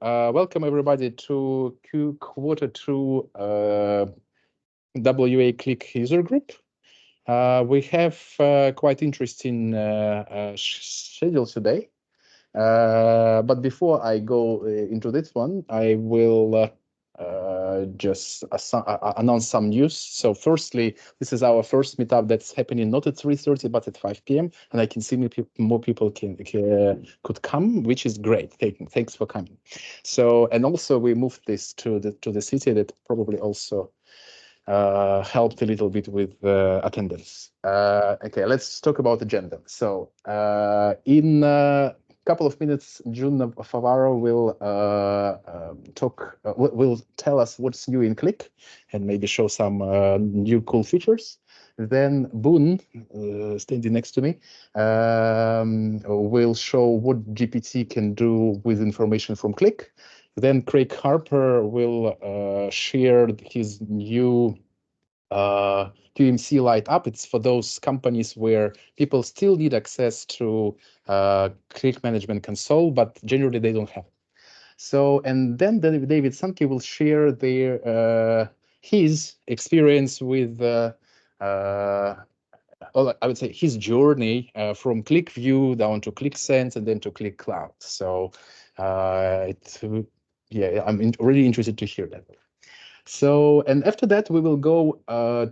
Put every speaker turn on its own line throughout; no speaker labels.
Welcome everybody to Q2 WA Qlik User Group. We have quite interesting schedule today. But before I go into this one, I will just announce some news. So firstly, this is our first meetup that's happening not at 3:30 but at 5 p.m. and I can see more people could come, which is great. Thanks for coming. So, and also we moved this to the city. That probably also helped a little bit with attendance. Okay, let's talk about agenda. So in couple of minutes, June Favaro will will tell us what's new in Qlik and maybe show some new cool features. Then Boon, standing next to me, will show what GPT can do with information from Qlik. Then Craig Harper will share his new QMC Lite app. It's for those companies where people still need access to Qlik Management Console, but generally they don't have it. So, and then David Sankey will share his experience with, I would say his journey from Qlik View down to Qlik Sense and then to Qlik Cloud. So, yeah, I'm really interested to hear that. So, and after that, we will go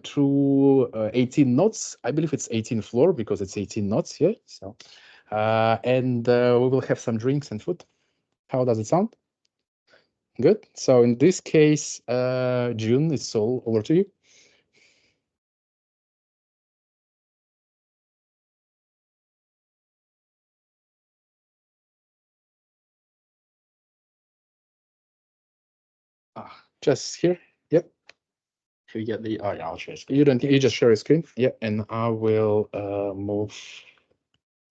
through 18 knots. I believe it's 18 floor because it's 18 knots here. So, and we will have some drinks and food. How does it sound? Good. So in this case, June, it's all over to you. Just here. Yep. You get the, oh yeah, I'll share screen. You just share a screen. Yeah, and I will move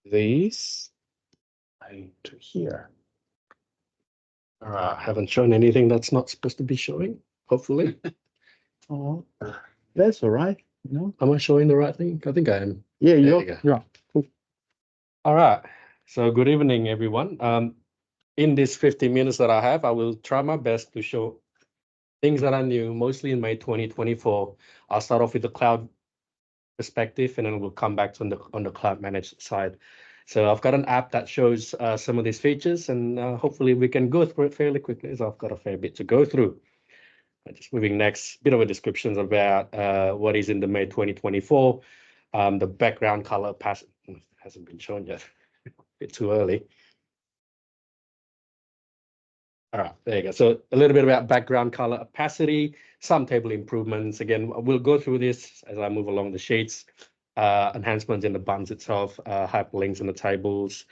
these to here.
Haven't shown anything that's not supposed to be showing, hopefully.
Oh, that's all right. No,
am I showing the right thing? I think I am.
Yeah, yeah. Cool.
All right. So good evening, everyone. In this 50 minutes that I have, I will try my best to show things that I knew, mostly in May 2024. I'll start off with the cloud perspective, and then we'll come back to on the cloud managed side. So I've got an app that shows some of these features, and hopefully we can go through it fairly quickly, as I've got a fair bit to go through. Just moving next, bit of a description about what is in the May 2024. The background color hasn't been shown yet, a bit too early. All right, there you go. So a little bit about background color opacity, some table improvements. Again, we'll go through this as I move along the sheets. Enhancements in the buttons itself, hyperlinks in the tables,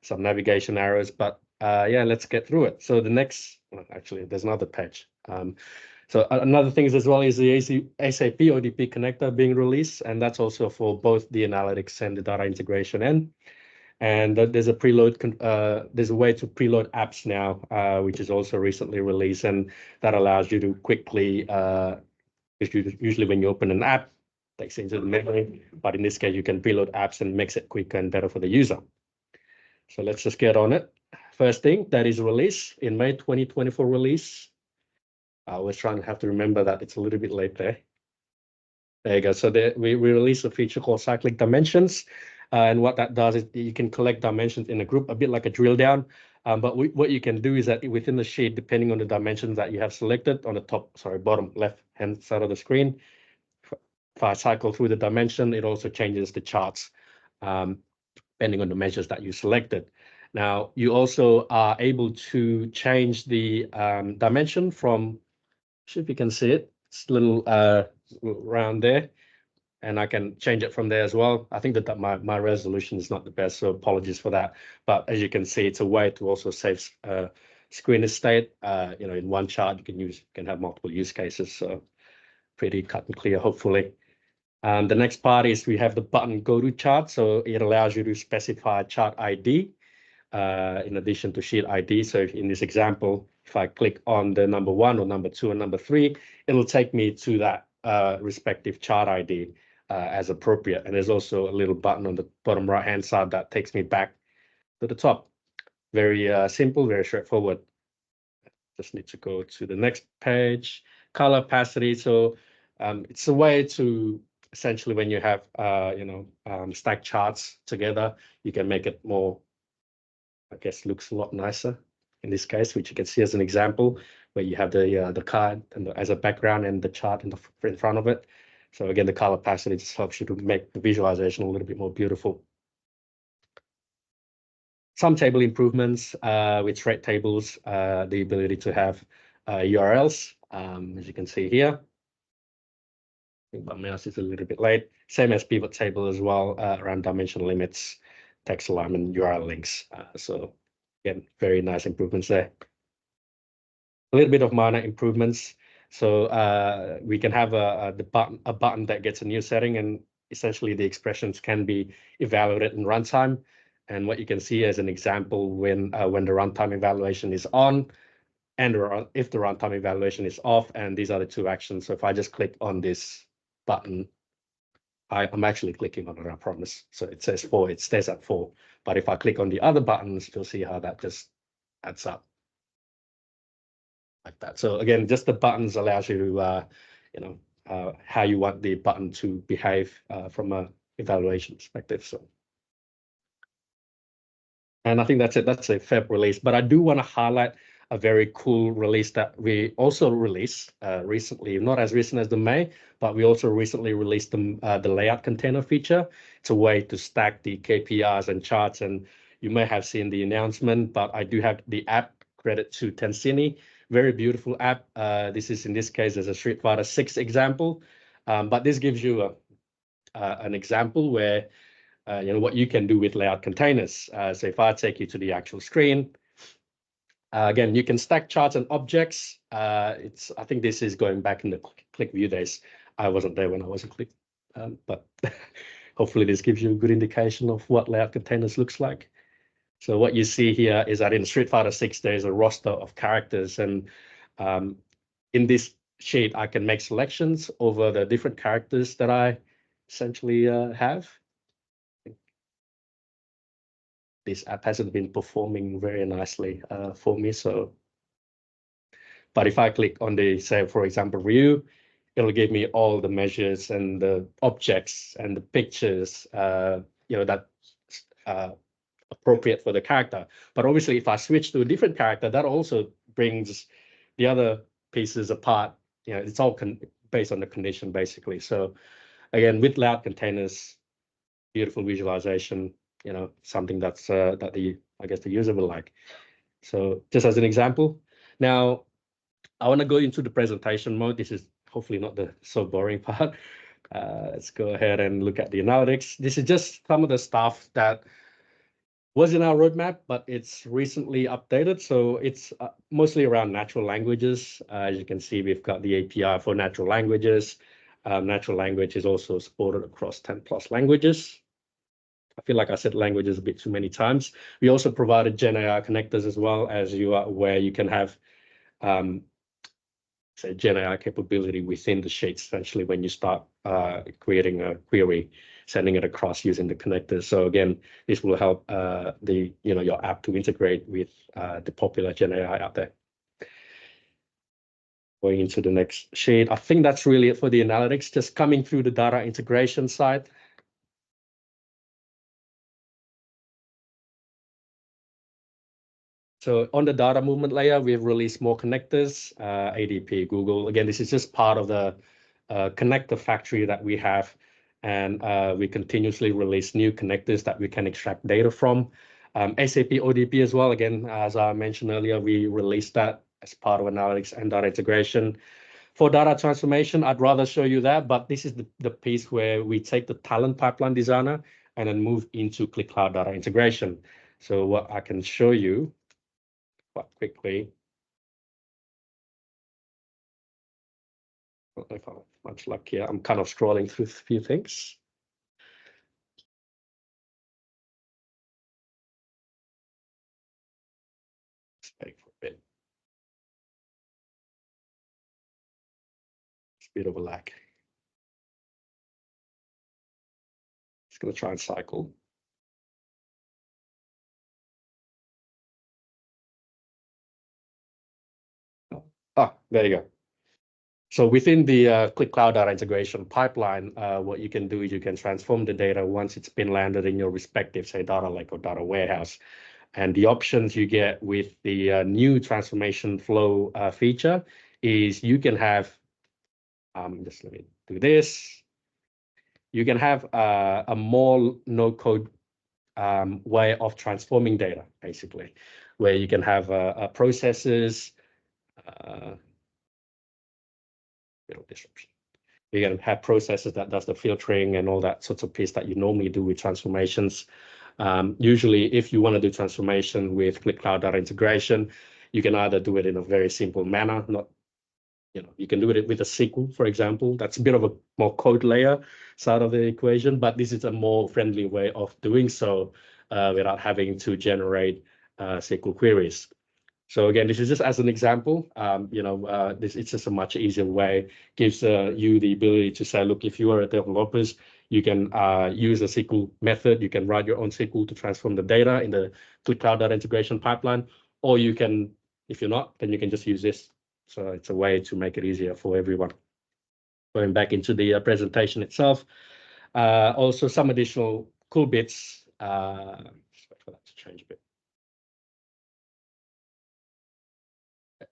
some navigation arrows. But yeah, let's get through it. So the next, well, actually, there's another page. So another thing as well is the SAP ODP connector being released, and that's also for both the analytics and the data integration end. And there's a preload. There's a way to preload apps now, which is also recently released, and that allows you to quickly. Usually, when you open an app, it takes into the memory, but in this case, you can preload apps and makes it quicker and better for the user. So let's just get on it. First thing that is released in May 2024 release. I was trying to have to remember that it's a little bit late there. There you go. So we released a feature called cyclic dimensions. And what that does is you can collect dimensions in a group, a bit like a drill down. But what you can do is that within the sheet, depending on the dimensions that you have selected on the bottom left-hand side of the screen, if I cycle through the dimension, it also changes the charts depending on the measures that you selected. Now, you also are able to change the dimension from, if you can see it, it's a little round there. And I can change it from there as well. I think that my resolution is not the best, so apologies for that. But as you can see, it's a way to also save screen state. In one chart you can have multiple use cases. So pretty cut and clear, hopefully. The next part is we have the button Go to Chart. So it allows you to specify chart ID in addition to sheet ID. So in this example, if I click on the number 1 or number 2 or number 3, it'll take me to that respective chart ID. As appropriate. And there's also a little button on the bottom right-hand side that takes me back to the top. Very simple, very straightforward. Just need to go to the next page. Color opacity. So it's a way to essentially, when you have stack charts together, you can make it more, I guess, looks a lot nicer in this case, which you can see as an example, where you have the card and as a background and the chart in front of it. So again, the color opacity just helps you to make the visualization a little bit more beautiful. Some table improvements with thread tables, the ability to have URLs, as you can see here. I think my mouse is a little bit late. Same as pivot table as well, around dimension limits, text alignment, URL links. So again, very nice improvements there. A little bit of minor improvements. So we can have a button that gets a new setting, and essentially the expressions can be evaluated in runtime. And what you can see as an example, when the runtime evaluation is on, and if the runtime evaluation is off, and these are the two actions. So if I just click on this button, I'm actually clicking on it, I promise. So it says 4, it stays at 4. But if I click on the other buttons, you'll see how that just adds up like that. So again, just the buttons allows you to, how you want the button to behave from a evaluation perspective. So. And I think that's it. That's a Feb release. But I do want to highlight a very cool release that we also released recently, not as recent as the May, but we also recently released the layout container feature. It's a way to stack the KPIs and charts. And you may have seen the announcement, but I do have the app, credit to Tensini. Very beautiful app. This is, in this case, as a Street Fighter 6 example. But this gives you an example where what you can do with layout containers. So if I take you to the actual screen, again, you can stack charts and objects. I think this is going back in the Qlik View days. I wasn't there when I was in Qlik, but hopefully this gives you a good indication of what layout containers looks like. So what you see here is that in Street Fighter 6, there's a roster of characters, and in this sheet, I can make selections over the different characters that I essentially have. This app hasn't been performing very nicely for me. So, but if I click on the, say, for example, view, it'll give me all the measures and the objects and the pictures, that appropriate for the character. But obviously, if I switch to a different character, that also brings the other pieces apart. It's all based on the condition, basically. So again, with layout containers, beautiful visualization, something that's that I guess the user will like. So just as an example, now I want to go into the presentation mode. This is hopefully not the so boring part. Let's go ahead and look at the analytics. This is just some of the stuff that was in our roadmap, but it's recently updated. So it's mostly around natural languages. As you can see, we've got the API for natural languages. Natural language is also supported across 10+ languages. I feel like I said languages a bit too many times. We also provided Gen AI connectors as well. As you are aware, you can have say Gen AI capability within the sheets, essentially when you start creating a query, sending it across using the connectors. So again, this will help your app to integrate with the popular Gen AI out there. Going into the next sheet, I think that's really it for the analytics. Just coming through the data integration side. So on the data movement layer, we've released more connectors, ADP, Google. Again, this is just part of the connector factory that we have. And we continuously release new connectors that we can extract data from. SAP ODP as well. Again, as I mentioned earlier, we released that as part of analytics and data integration. For data transformation, I'd rather show you that, but this is the piece where we take the talent pipeline designer and then move into Qlik Cloud data integration. So what I can show you quite quickly. I don't know if I have much luck here. I'm kind of scrolling through a few things. Let's wait for a bit. It's a bit of a lag. Just going to try and cycle. There you go. So within the Qlik Cloud data integration pipeline, what you can do is you can transform the data once it's been landed in your respective, say, data lake or data warehouse. And the options you get with the new transformation flow feature is you can have, just let me do this. You can have a more no-code way of transforming data, basically, where you can have processes, little disruption. You can have processes that does the filtering and all that sorts of piece that you normally do with transformations. Usually, if you want to do transformation with Qlik Cloud data integration, you can either do it in a very simple manner, you can do it with a SQL, for example. That's a bit of a more code layer side of the equation, but this is a more friendly way of doing so without having to generate SQL queries. So again, this is just as an example. It's just a much easier way. Gives you the ability to say, look, if you are a developer, you can use a SQL method. You can write your own SQL to transform the data in the Qlik Cloud data integration pipeline, or you can, if you're not, then you can just use this. So it's a way to make it easier for everyone. Going back into the presentation itself, also some additional cool bits. Just wait for that to change a bit.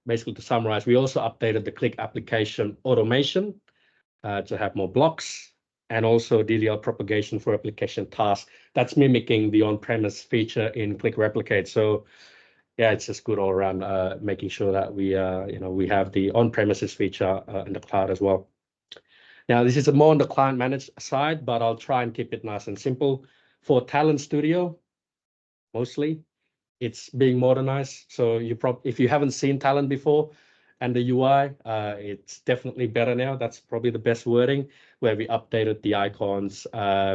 Basically, to summarize, we also updated the Qlik application automation to have more blocks, and also DDL propagation for application tasks. That's mimicking the on-premise feature in Qlik Replicate. So yeah, it's just good all around, making sure that we have the on-premises feature in the cloud as well. Now, this is more on the client managed side, but I'll try and keep it nice and simple. For Talent Studio, mostly, it's being modernized. So if you haven't seen Talent before and the UI, it's definitely better now. That's probably the best wording, where we updated the icons,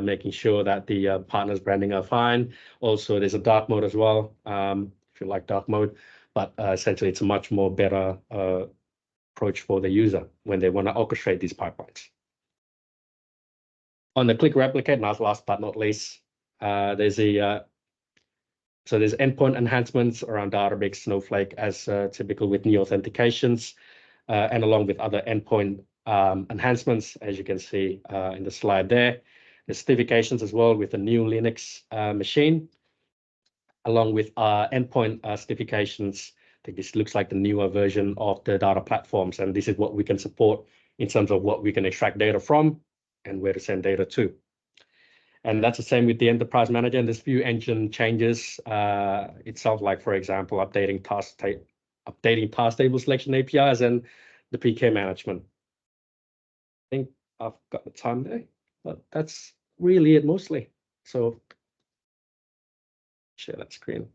making sure that the partners branding are fine. Also, there's a dark mode as well, if you like dark mode, but essentially it's a much more better approach for the user when they want to orchestrate these pipelines. On the Qlik Replicate, last but not least, there's endpoint enhancements around Databricks, Snowflake, as typical with new authentications, and along with other endpoint enhancements, as you can see in the slide there. There's certifications as well with the new Linux machine, along with endpoint certifications. I think this looks like the newer version of the data platforms, and this is what we can support in terms of what we can extract data from and where to send data to. And that's the same with the Enterprise Manager, and there's few engine changes itself, like, for example, updating task table selection APIs and the PK management. I think I've got the time there, but that's really it mostly. So share that screen.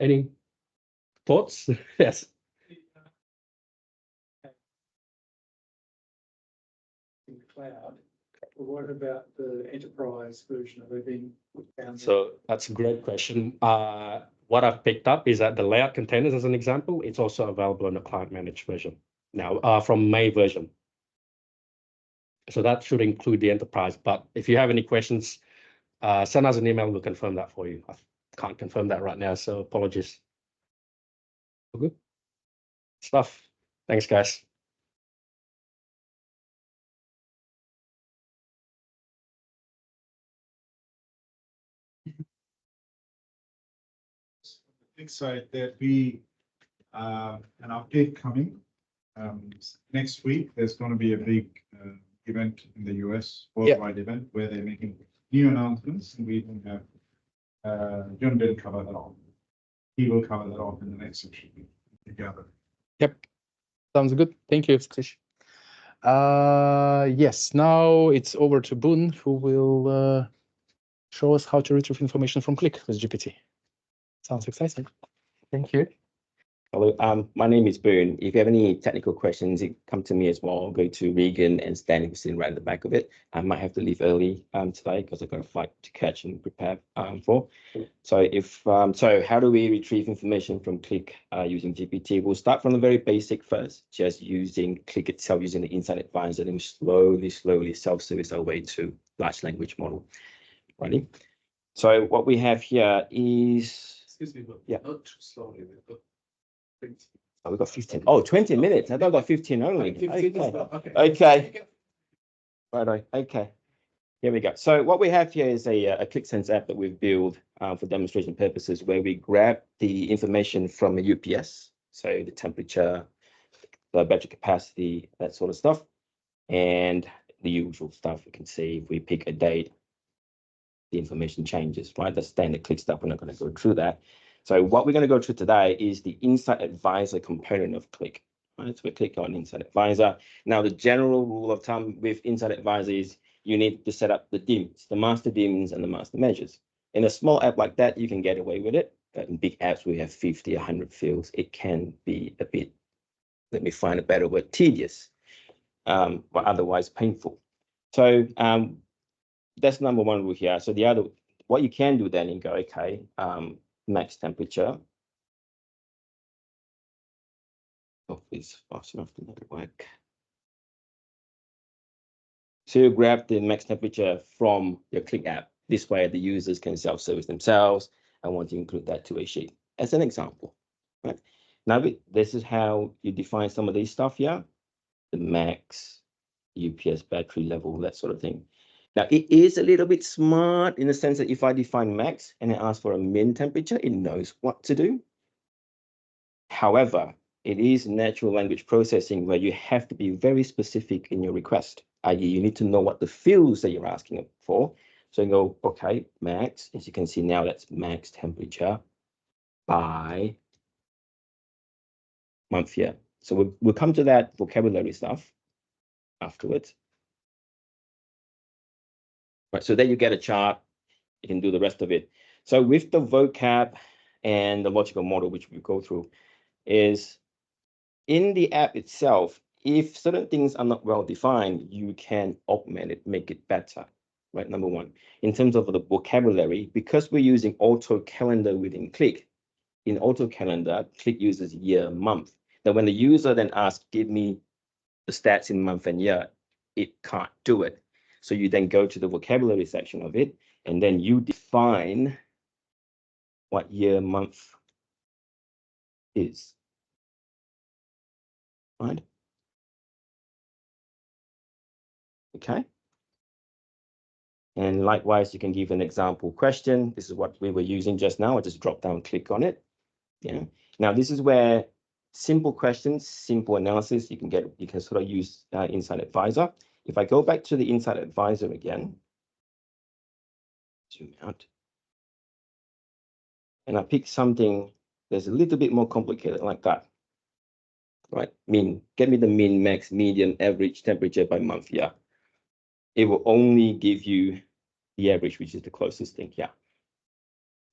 Any thoughts? Yes.
In the cloud. What about the enterprise version of everything?
So that's a great question. What I've picked up is that the layout containers, as an example, it's also available in the client managed version now from May version. So that should include the enterprise. But if you have any questions, send us an email. We'll confirm that for you. I can't confirm that right now, so apologies. All good stuff. Thanks, guys.
Side that we an update coming next week. There's going to be a big event in the US, worldwide event, where they're making new announcements, and we will have John will cover that off. He will cover that off in the next section together.
Yep, sounds good. Thank you, Satish. Yes, now it's over to Boon, who will show us how to retrieve information from Qlik with GPT. Sounds exciting.
Thank you. Hello, my name is Boon. If you have any technical questions, you come to me as well. Go to Regan and Stan, who's sitting right at the back of it. I might have to leave early today because I've got a flight to catch and prepare for. So how do we retrieve information from Qlik using GPT? We'll start from the very basic first, just using Qlik itself, using the Insight Advanced, and then slowly self-service our way to large language model. Ready? So what we have here is...
Excuse me, but
yeah.
not too slowly.
Oh, we got 15. Oh, 20 minutes. I thought I got 15 only.
15 as
Okay.
well. Okay.
Okay. Right. Okay. Here we go. So what we have here is a ClickSense app that we've built for demonstration purposes, where we grab the information from a UPS, so the temperature, the battery capacity, that sort of stuff, and the usual stuff. You can see if we pick a date, the information changes, right? That's standard Qlik stuff. We're not going to go through that. So what we're going to go through today is the Insight Advisor component of Qlik. Right? So we click on Insight Advisor. Now, the general rule of thumb with Insight Advisor is you need to set up the DIMMs, the master DIMMs and the master measures. In a small app like that, you can get away with it. But in big apps, we have 50, 100 fields. It can be a bit, let me find a better word, tedious, but otherwise painful. So that's number one rule here. So the other, what you can do then, you go, okay, max temperature. Oh, it's fast enough to not work. So you grab the max temperature from your Qlik app. This way, the users can self-service themselves. I want to include that to a sheet as an example. Right now, this is how you define some of these stuff here: the max, UPS battery level, that sort of thing. Now, it is a little bit smart in the sense that if I define max and it asks for a min temperature, it knows what to do. However, it is natural language processing where you have to be very specific in your request, i.e. you need to know what the fields that you're asking for. So you go, okay, max, as you can see now, that's max temperature by month here. So we'll come to that vocabulary stuff afterwards. Right, so then you get a chart, you can do the rest of it. So with the vocab and the logical model, which we go through, is in the app itself, if certain things are not well defined, you can augment it, make it better, right? Number one, in terms of the vocabulary, because we're using auto calendar within Qlik, in auto calendar, Qlik uses year, month. Now, when the user then asks, give me the stats in month and year, it can't do it. So you then go to the vocabulary section of it, and then you define what year, month is, right? Okay. And likewise, you can give an example question. This is what we were using just now. I just drop down, click on it. Yeah. Now, this is where simple questions, simple analysis, you can sort of use Insight Advisor. If I go back to the Insight Advisor again, zoom out, and I pick something that's a little bit more complicated like that, right? Get me the min, max, median, average temperature by month. Yeah. It will only give you the average, which is the closest thing. Yeah.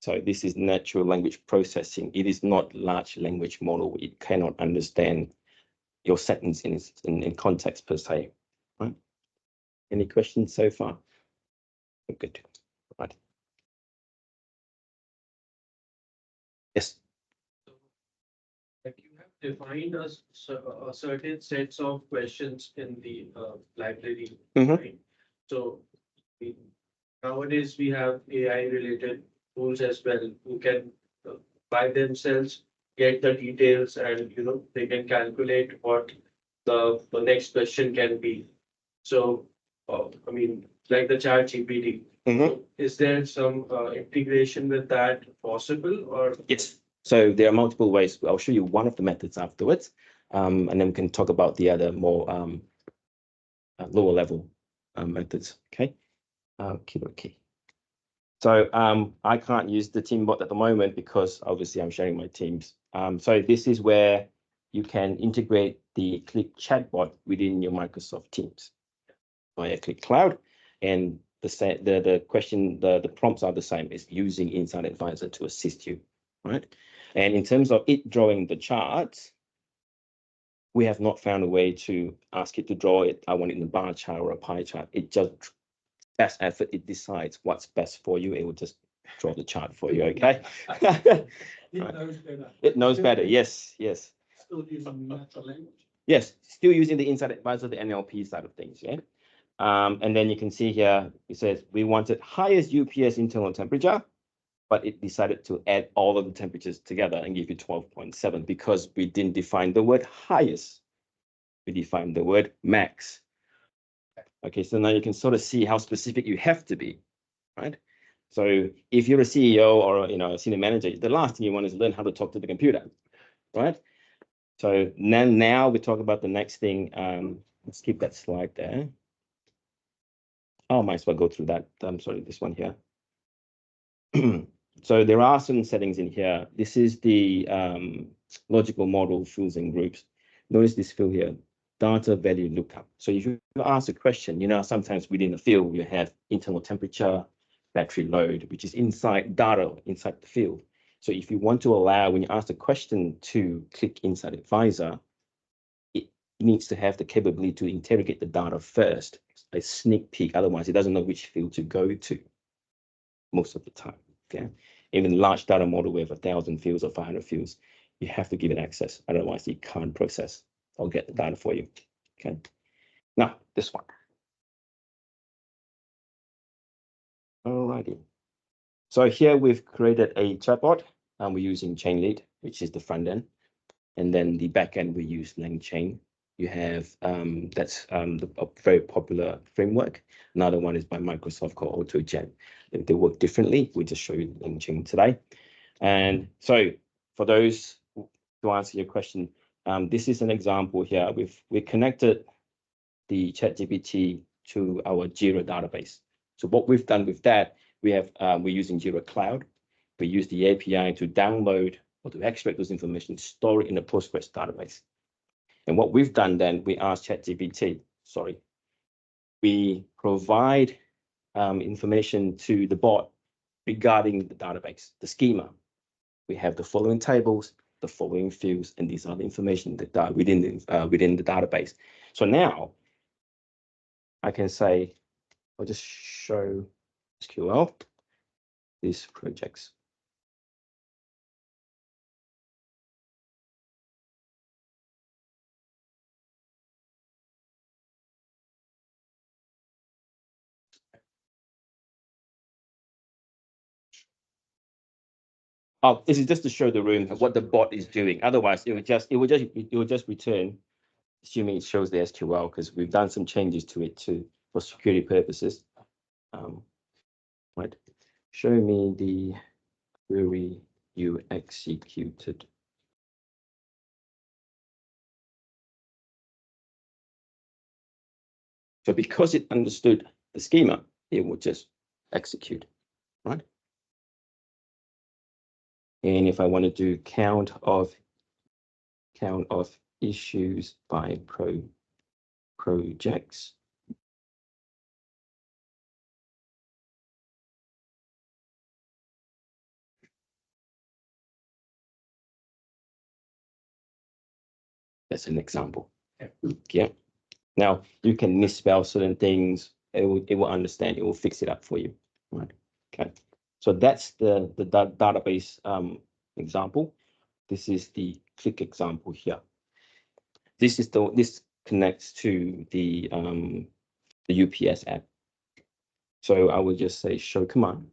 So this is natural language processing. It is not large language model. It cannot understand your sentence in context per se. Right? Any questions so far? Good. Right. Yes.
Like you have defined a certain sets of questions in the library, right? So nowadays we have AI related tools as well who can by themselves get the details, and they can calculate what the next question can be. So I mean, like the chat GPT. Is there some integration with that possible, or?
Yes. So there are multiple ways. I'll show you one of the methods afterwards, and then we can talk about the other more lower level methods. Okay. Okay. So I can't use the team bot at the moment because obviously I'm sharing my teams. So this is where you can integrate the Qlik chatbot within your Microsoft Teams via Qlik Cloud, and the prompts are the same. It's using Insight Advisor to assist you, right? And in terms of it drawing the charts, we have not found a way to ask it to draw it. I want it in a bar chart or a pie chart. It just best effort. It decides what's best for you. It will just draw the chart for you. Okay.
It knows better.
It knows better. Yes. Yes.
Still using natural language.
Yes. Still using the Insight Advisor, the NLP side of things. Yeah. And then you can see here, it says we wanted highest UPS internal temperature but it decided to add all of the temperatures together and give you 12.7 because we didn't define the word highest. We defined the word max. Okay, so now you can sort of see how specific you have to be, right? So if you're a CEO or a senior manager, the last thing you want is learn how to talk to the computer, right? So now we talk about the next thing. Let's keep that slide there. Oh, might as well go through that. I'm sorry, this one here. So there are certain settings in here. This is the logical model fields and groups. Notice this field here, data value lookup. So if you ask a question, sometimes within the field, you have internal temperature, battery load, which is inside data inside the field. So if you want to allow, when you ask the question to Qlik Insight Advisor, it needs to have the capability to interrogate the data first, a sneak peek. Otherwise, it doesn't know which field to go to most of the time. Okay, even large data model with 1,000 fields or 500 fields, you have to give it access. Otherwise, it can't process or get the data for you. Okay, now this one. Alrighty. So here we've created a chatbot, and we're using Chainlead, which is the front end, and then the back end we use LangChain. You have that's a very popular framework. Another one is by Microsoft called AutoGen. If they work differently, we just show you LangChain today. And so for those to answer your question, this is an example here. We connected the ChatGPT to our Jira database. So what we've done with that, we're using Jira Cloud. We use the API to download or to extract those information, store it in a Postgres database. And what we've done then, we asked ChatGPT, we provide information to the bot regarding the database, the schema. We have the following tables, the following fields, and these are the information that are within the database. So now I can say, I'll just show SQL, these projects. Oh, this is just to show the room what the bot is doing. Otherwise, it will just return, assuming it shows the SQL, because we've done some changes to it for security purposes. Right. Show me the query you executed. So because it understood the schema, it will just execute, right? And if I want to do count of issues by projects, that's an example. Yeah. Now you can misspell certain things. It will understand. It will fix it up for you. Right. Okay. So that's the database example. This is the Qlik example here. This connects to the UPS app. So I will just say show command.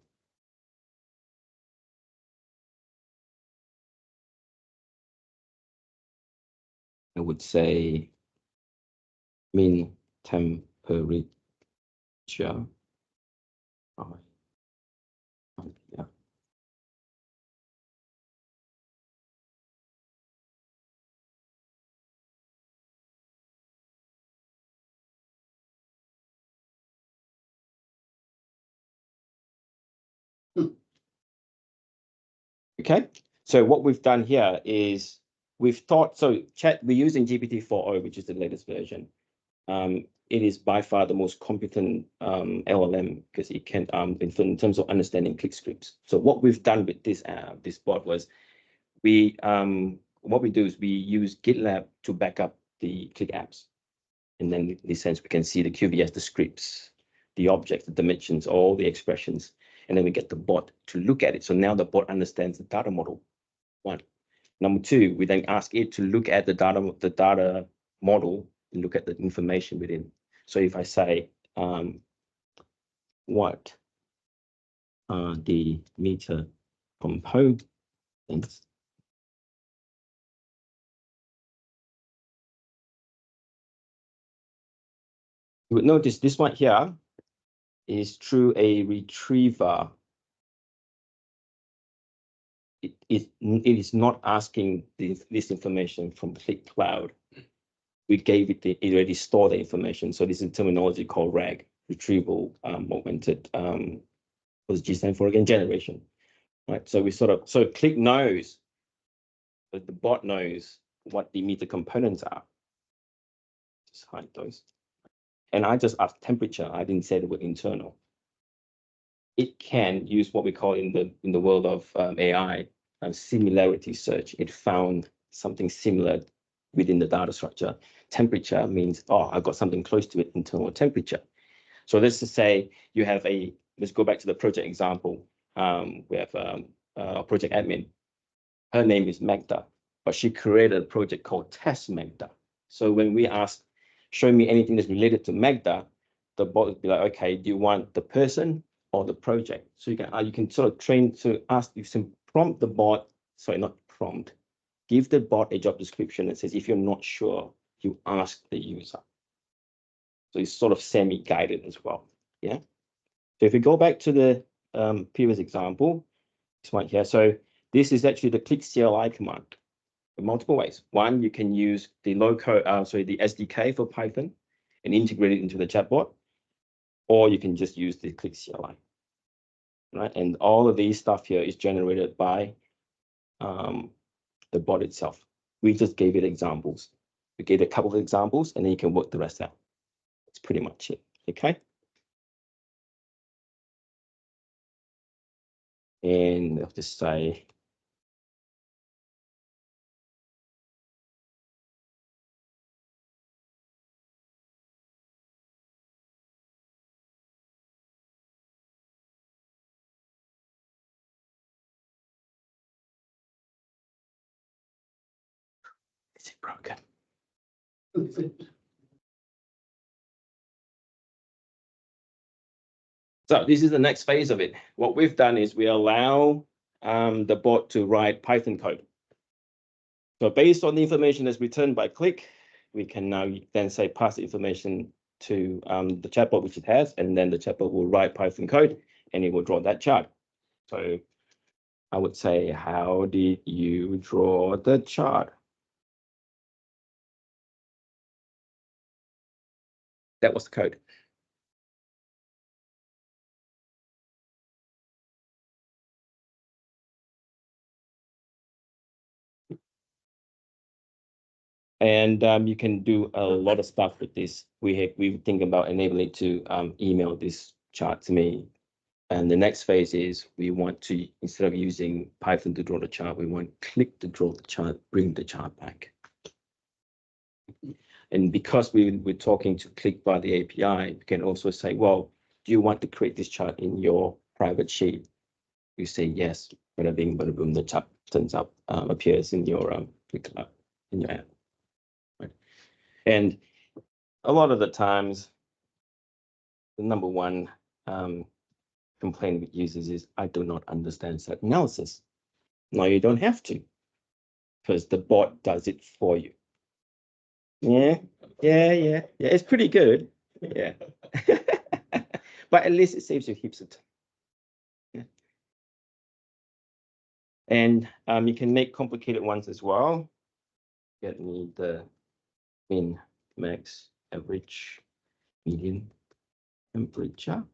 I would say mean temperature. Yeah. Okay, so what we've done here is we're using GPT-4o, which is the latest version. It is by far the most competent LLM because it can in terms of understanding Qlik scripts. So what we've done with this bot was what we do is we use GitLab to back up the Qlik apps, and then in this sense we can see the QBS, the scripts, the objects, the dimensions, all the expressions. And then we get the bot to look at it. So now the bot understands the data model. One. Number two, we then ask it to look at the data model and look at the information within. So if I say, what are the meter components. You would notice this one here is through a retriever. It is not asking this information from Qlik Cloud. We gave it it already stored the information. So this is terminology called RAG, retrieval augmented. What's G stand for again? Generation. Right. So we so Qlik knows, that the bot knows what the meter components are. Just hide those. And I just asked temperature. I didn't say the word internal. It can use what we call in the world of AI, similarity search. It found something similar within the data structure. Temperature means, oh, I've got something close to it, internal temperature. So let's just say you have let's go back to the project example. We have a project admin. Her name is Magda, but she created a project called Test Magda. So when we ask, show me anything that's related to Magda, the bot would be like, okay, do you want the person or the project? So you can sort of train to ask, you can prompt the bot, sorry, not prompt, give the bot a job description that says, if you're not sure, you ask the user. So it's sort of semi-guided as well, yeah? So if we go back to the previous example, this one here, so this is actually the Qlik CLI command in multiple ways. One, you can use the the SDK for Python and integrate it into the chatbot, or you can just use the Qlik CLI, right? And all of these stuff here is generated by the bot itself. We just gave it examples. We gave a couple of examples, and then you can work the rest out. That's pretty much it, okay? And I'll just say, is it broken? So this is the next phase of it. What we've done is we allow the bot to write Python code. So based on the information that's returned by Qlik, we can now then say pass the information to the chatbot, which it has, and then the chatbot will write Python code and it will draw that chart. So I would say, how did you draw the chart? That was the code. And you can do a lot of stuff with this. We think about enabling it to email this chart to me. And the next phase is we want to, instead of using Python to draw the chart, we want Qlik to draw the chart, bring the chart back. And because we're talking to Qlik by the API, you can also say, well, do you want to create this chart in your private sheet? You say yes, bada bing, bada boom, the chart turns up, appears in your Qlik Cloud, in your app. Right? And a lot of the times, the number one complaint with users is, I do not understand set analysis. No, you don't have to, because the bot does it for you. Yeah, it's pretty good. Yeah. But at least it saves you heaps of time. Yeah. And you can make complicated ones as well. Get me the min, max, average, median, temperature.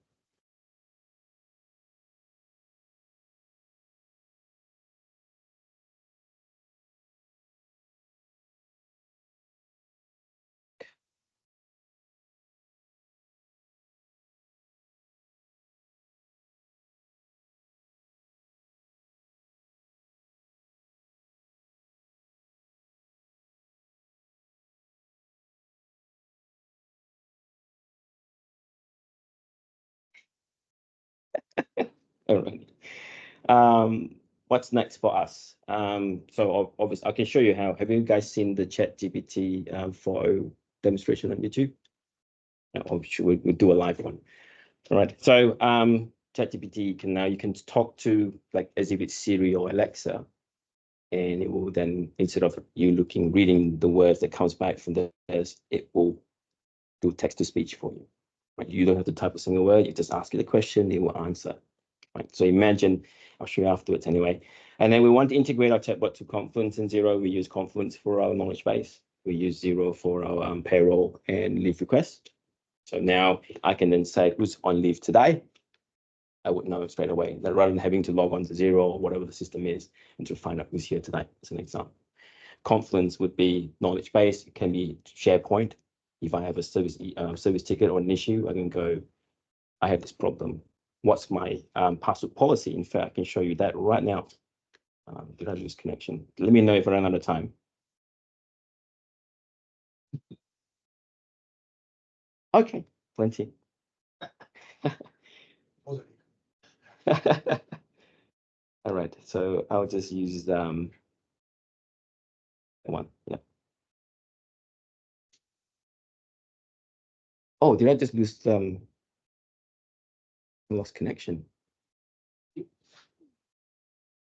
All right. What's next for us? So obviously, I can show you how. Have you guys seen the ChatGPT 4.0 demonstration on YouTube? Or should we do a live one? All right. So ChatGPT can now, you can talk to like as if it's Siri or Alexa, and it will then, instead of you reading the words that comes back from theirs, it will do text to speech for you. Right? You don't have to type a single word. You just ask it a question, it will answer. Right. So imagine, I'll show you afterwards anyway. And then we want to integrate our chatbot to Confluence and Xero. We use Confluence for our knowledge base. We use Xero for our payroll and leave requests. So now I can then say who's on leave today. I would know straight away, that rather than having to log on to Xero or whatever the system is and to find out who's here today, as an example. Confluence would be knowledge base. It can be SharePoint. If I have a service ticket or an issue, I can go, I have this problem. What's my password policy? In fact, I can show you that right now. Did I lose connection? Let me know if I run out of time. Okay, plenty. All right, so I'll just use one. Yeah. Oh, did I just lose lost connection?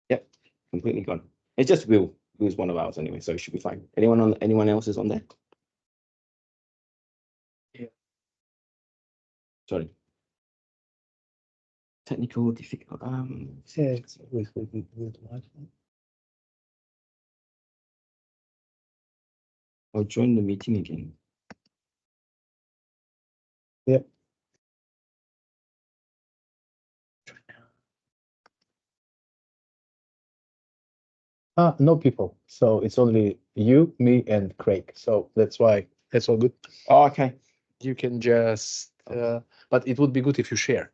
Yep, completely gone. It's just Will's one of ours anyway, so it should be fine. Anyone else is on there?
Yeah.
Sorry. Technical difficult.
Yeah, it's with Wi-Fi.
I'll join the meeting again.
Yep. No people. So it's only you, me, and Craig. So that's why that's all good.
Oh, okay.
You can just, but it would be good if you share.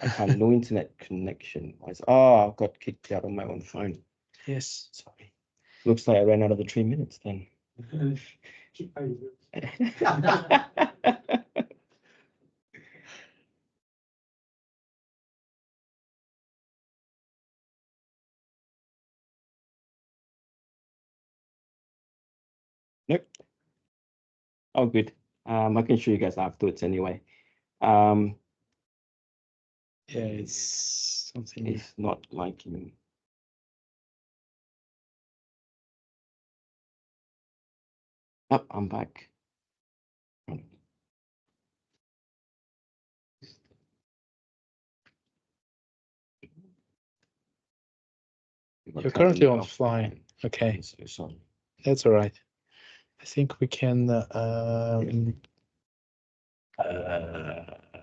I have no internet connection. Oh, I got kicked out on my own phone.
Yes.
Sorry. Looks like I ran out of the 3 minutes then. Nope. Oh, good. I can show you guys afterwards anyway.
Yeah, it's something.
It's not liking. Oh, I'm back.
You're currently offline. Okay.
So sorry.
That's all right. I think we can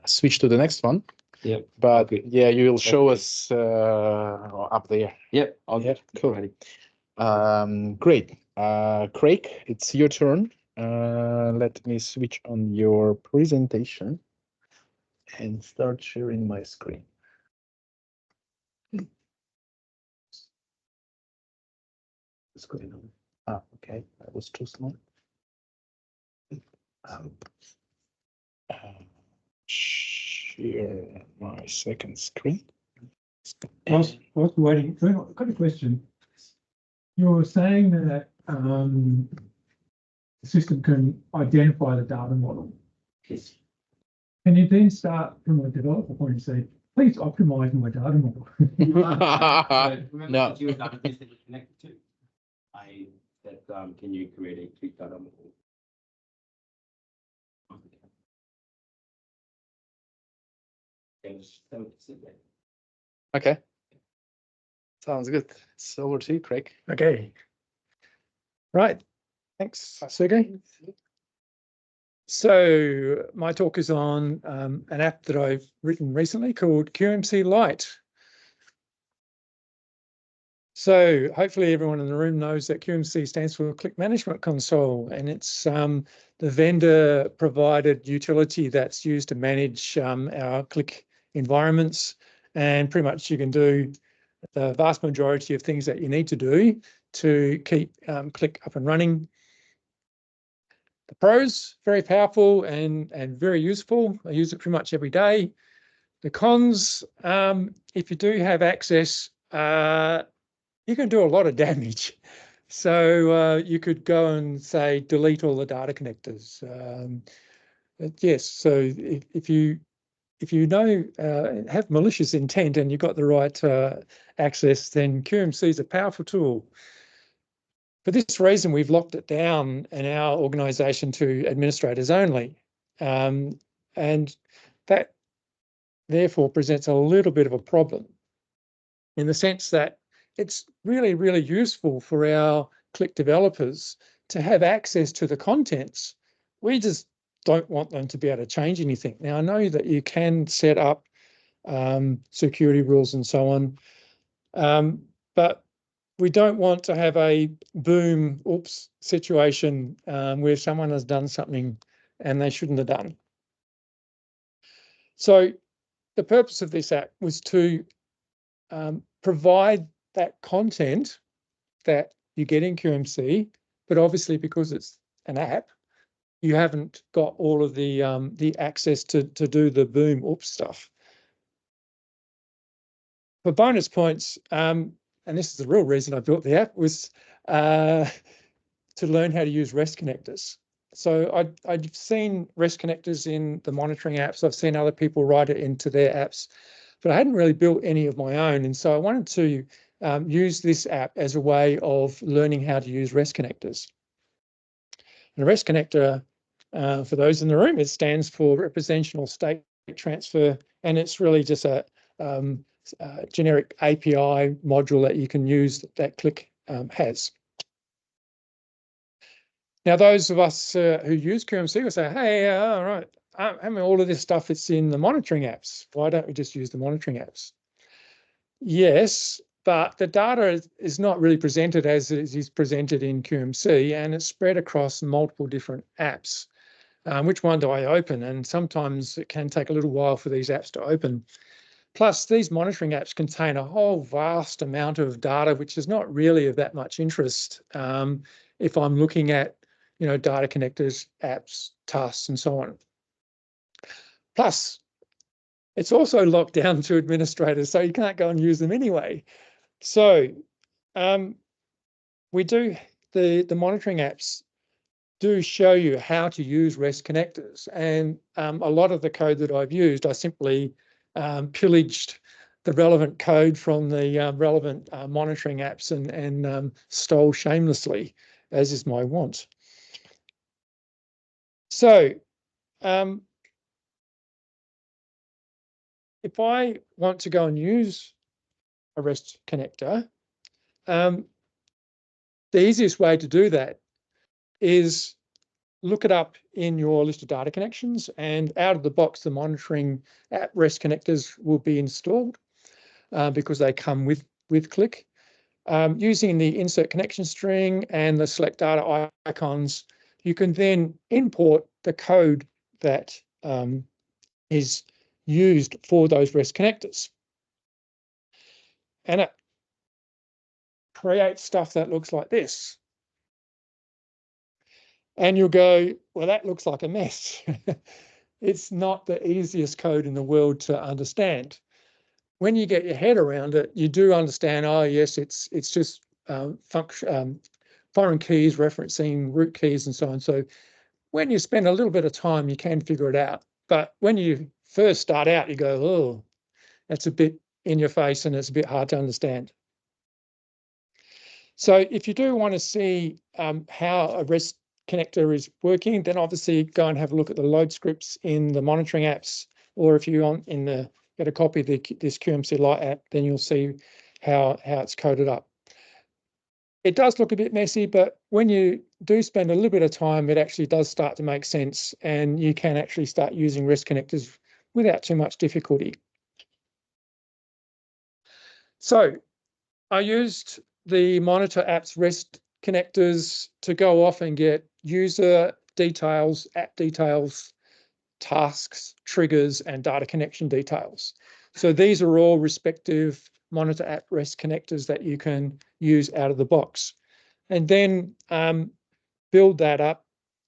switch to the next one.
Yep.
But
Okay.
yeah, you will show
Okay.
us up there.
Yep. I'll
Yeah, cool.
Ready.
Great. Craig, it's your turn. Let me switch on your presentation and start sharing my screen. What's going on? Okay, that was too small. Share my second screen.
Whilst waiting, I've got a question. You're saying that the system can identify the data model.
Yes.
Can you then start from a developer point and say, please optimize my data model?
No.
I said, can you create a Qlik data model?
Okay. Sounds good. So over to you, Craig.
Okay. Right. Thanks, Sergey. So my talk is on an app that I've written recently called QMC Lite. So hopefully everyone in the room knows that QMC stands for Qlik Management Console, and it's the vendor provided utility that's used to manage our Qlik environments. And pretty much you can do the vast majority of things that you need to do to keep Qlik up and running. The pros, very powerful and very useful. I use it pretty much every day. The cons, if you do have access, you can do a lot of damage. So you could go and say, delete all the data connectors. Yes, so if you if you know, have malicious intent and you've got the right access, then QMC is a powerful tool. For this reason, we've locked it down in our organisation to administrators only. And that therefore presents a little bit of a problem in the sense that it's really, really useful for our Qlik developers to have access to the contents. We just don't want them to be able to change anything. Now, I know that you can set up security rules and so on, but we don't want to have a boom, oops situation where someone has done something and they shouldn't have done. So the purpose of this app was to provide that content that you get in QMC, but obviously because it's an app, you haven't got all of the access to do the boom, oops stuff. For bonus points, and this is the real reason I built the app, was to learn how to use REST connectors. So I've seen REST connectors in the monitoring apps. I've seen other people write it into their apps, but I hadn't really built any of my own. And so I wanted to use this app as a way of learning how to use REST connectors. And a REST connector, for those in the room, it stands for Representational State Transfer, and it's really just a generic API module that you can use that Qlik has. Now, those of us who use QMC will say, hey, all right, I mean, all of this stuff is in the monitoring apps. Why don't we just use the monitoring apps? Yes, but the data is not really presented as it is presented in QMC, and it's spread across multiple different apps. Which one do I open? And sometimes it can take a little while for these apps to open. Plus, these monitoring apps contain a whole vast amount of data, which is not really of that much interest if I'm looking at, data connectors, apps, tasks, and so on. Plus, it's also locked down to administrators, so you can't go and use them anyway. So we do, the monitoring apps do show you how to use REST connectors. And a lot of the code that I've used, I simply pillaged the relevant code from the relevant monitoring apps and stole shamelessly, as is my wont. So if I want to go and use a REST connector, the easiest way to do that is look it up in your list of data connections, and out of the box, the monitoring app REST connectors will be installed because they come with Qlik. Using the insert connection string and the select data icons, you can then import the code that is used for those REST connectors. And it creates stuff that looks like this. And you'll go, well, that looks like a mess. It's not the easiest code in the world to understand. When you get your head around it, you do understand, oh, yes, it's just foreign keys referencing root keys and so on. So when you spend a little bit of time, you can figure it out. But when you first start out, you go, oh, that's a bit in your face and it's a bit hard to understand. So if you do want to see how a REST connector is working, then obviously go and have a look at the load scripts in the monitoring apps, or if you get a copy of this QMC Lite app, then you'll see how it's coded up. It does look a bit messy, but when you do spend a little bit of time, it actually does start to make sense, and you can actually start using REST connectors without too much difficulty. So I used the monitor apps REST connectors to go off and get user details, app details, tasks, triggers, and data connection details. So these are all respective monitor app REST connectors that you can use out of the box. And then build that up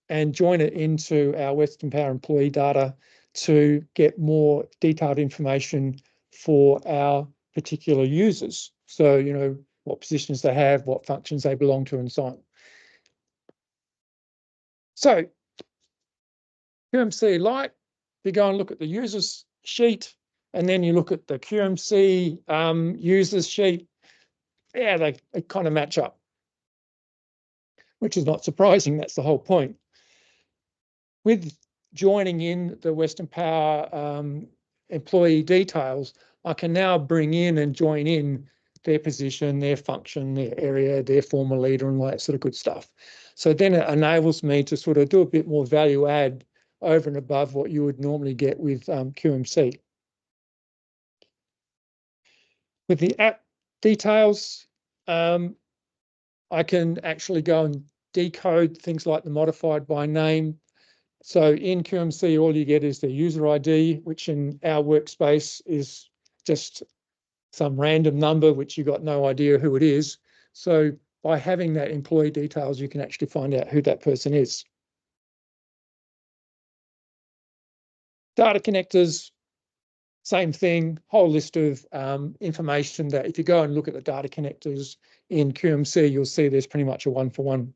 and join it into our Western Power employee data to get more detailed information for our particular users. So, what positions they have, what functions they belong to, and so on. So QMC Lite, if you go and look at the users sheet, and then you look at the QMC users sheet, yeah, they kind of match up, which is not surprising. That's the whole point. With joining in the Western Power employee details, I can now bring in and join in their position, their function, their area, their former leader, and all that sort of good stuff. So then it enables me to sort of do a bit more value add over and above what you would normally get with QMC. With the app details, I can actually go and decode things like the modified by name. So in QMC, all you get is the user ID, which in our workspace is just some random number, which you got no idea who it is. So by having that employee details, you can actually find out who that person is. Data connectors, same thing, whole list of information that if you go and look at the data connectors in QMC, you'll see there's pretty much a one-for-one.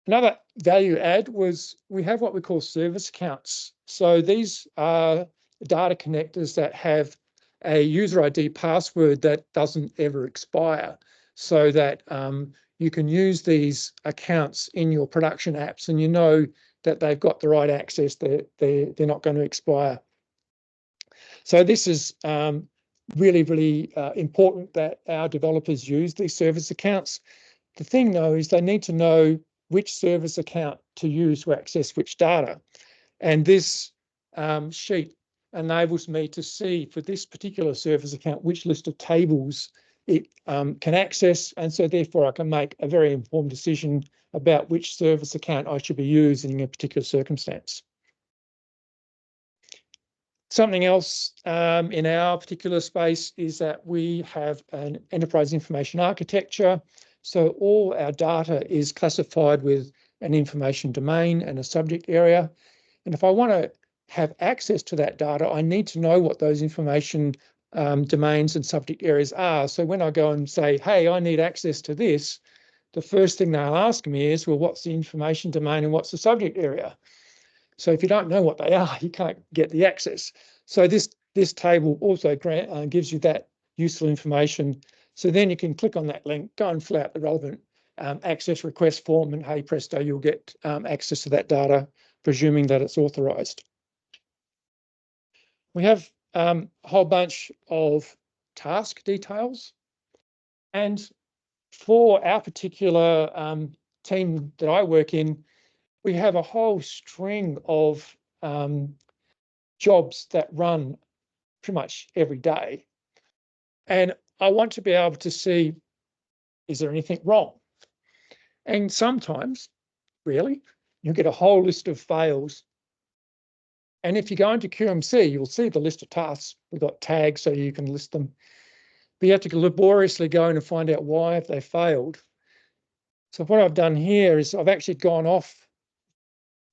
Another value add was we have what we call service accounts. So these are data connectors that have a user ID password that doesn't ever expire, so that you can use these accounts in your production apps and you know that they've got the right access, they're not going to expire. So this is really, really important that our developers use these service accounts. The thing though is they need to know which service account to use to access which data. And this sheet enables me to see for this particular service account which list of tables it can access. And so therefore I can make a very informed decision about which service account I should be using in a particular circumstance. Something else in our particular space is that we have an enterprise information architecture. So all our data is classified with an information domain and a subject area. And if I want to have access to that data, I need to know what those information domains and subject areas are. So when I go and say, hey, I need access to this, the first thing they'll ask me is, well, what's the information domain and what's the subject area? So if you don't know what they are, you can't get the access. So this table also gives you that useful information. So then you can click on that link, go and fill out the relevant access request form, and hey presto, you'll get access to that data, presuming that it's authorized. We have a whole bunch of task details. And for our particular team that I work in, we have a whole string of jobs that run pretty much every day. And I want to be able to see, is there anything wrong? And sometimes, really, you get a whole list of fails. And if you go into QMC, you'll see the list of tasks. We've got tags so you can list them. But you have to laboriously go in and find out why have they failed. So what I've done here is I've actually gone off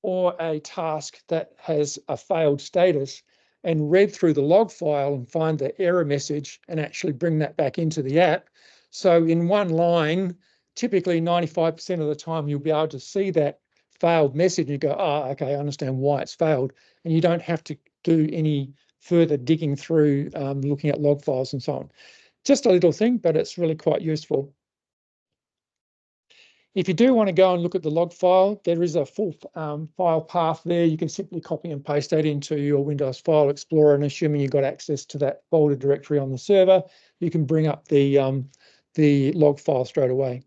for a task that has a failed status and read through the log file and find the error message and actually bring that back into the app. So in one line, typically 95% of the time, you'll be able to see that failed message and you go, oh, okay, I understand why it's failed. And you don't have to do any further digging through, looking at log files and so on. Just a little thing, but it's really quite useful. If you do want to go and look at the log file, there is a full file path there. You can simply copy and paste that into your Windows File Explorer, and assuming you've got access to that folder directory on the server, you can bring up the log file straight away.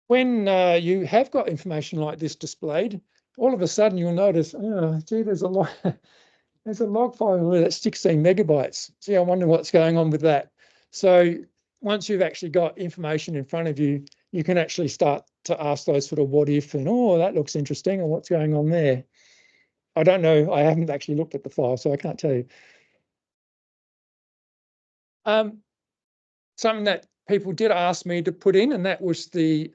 When you have got information like this displayed, all of a sudden you'll notice, oh, gee, there's a log file that's 16 megabytes. Gee, I wonder what's going on with that. So once you've actually got information in front of you, you can actually start to ask those sort of what if and, oh, that looks interesting, or what's going on there. I don't know. I haven't actually looked at the file, so I can't tell you. Something that people did ask me to put in, and that was the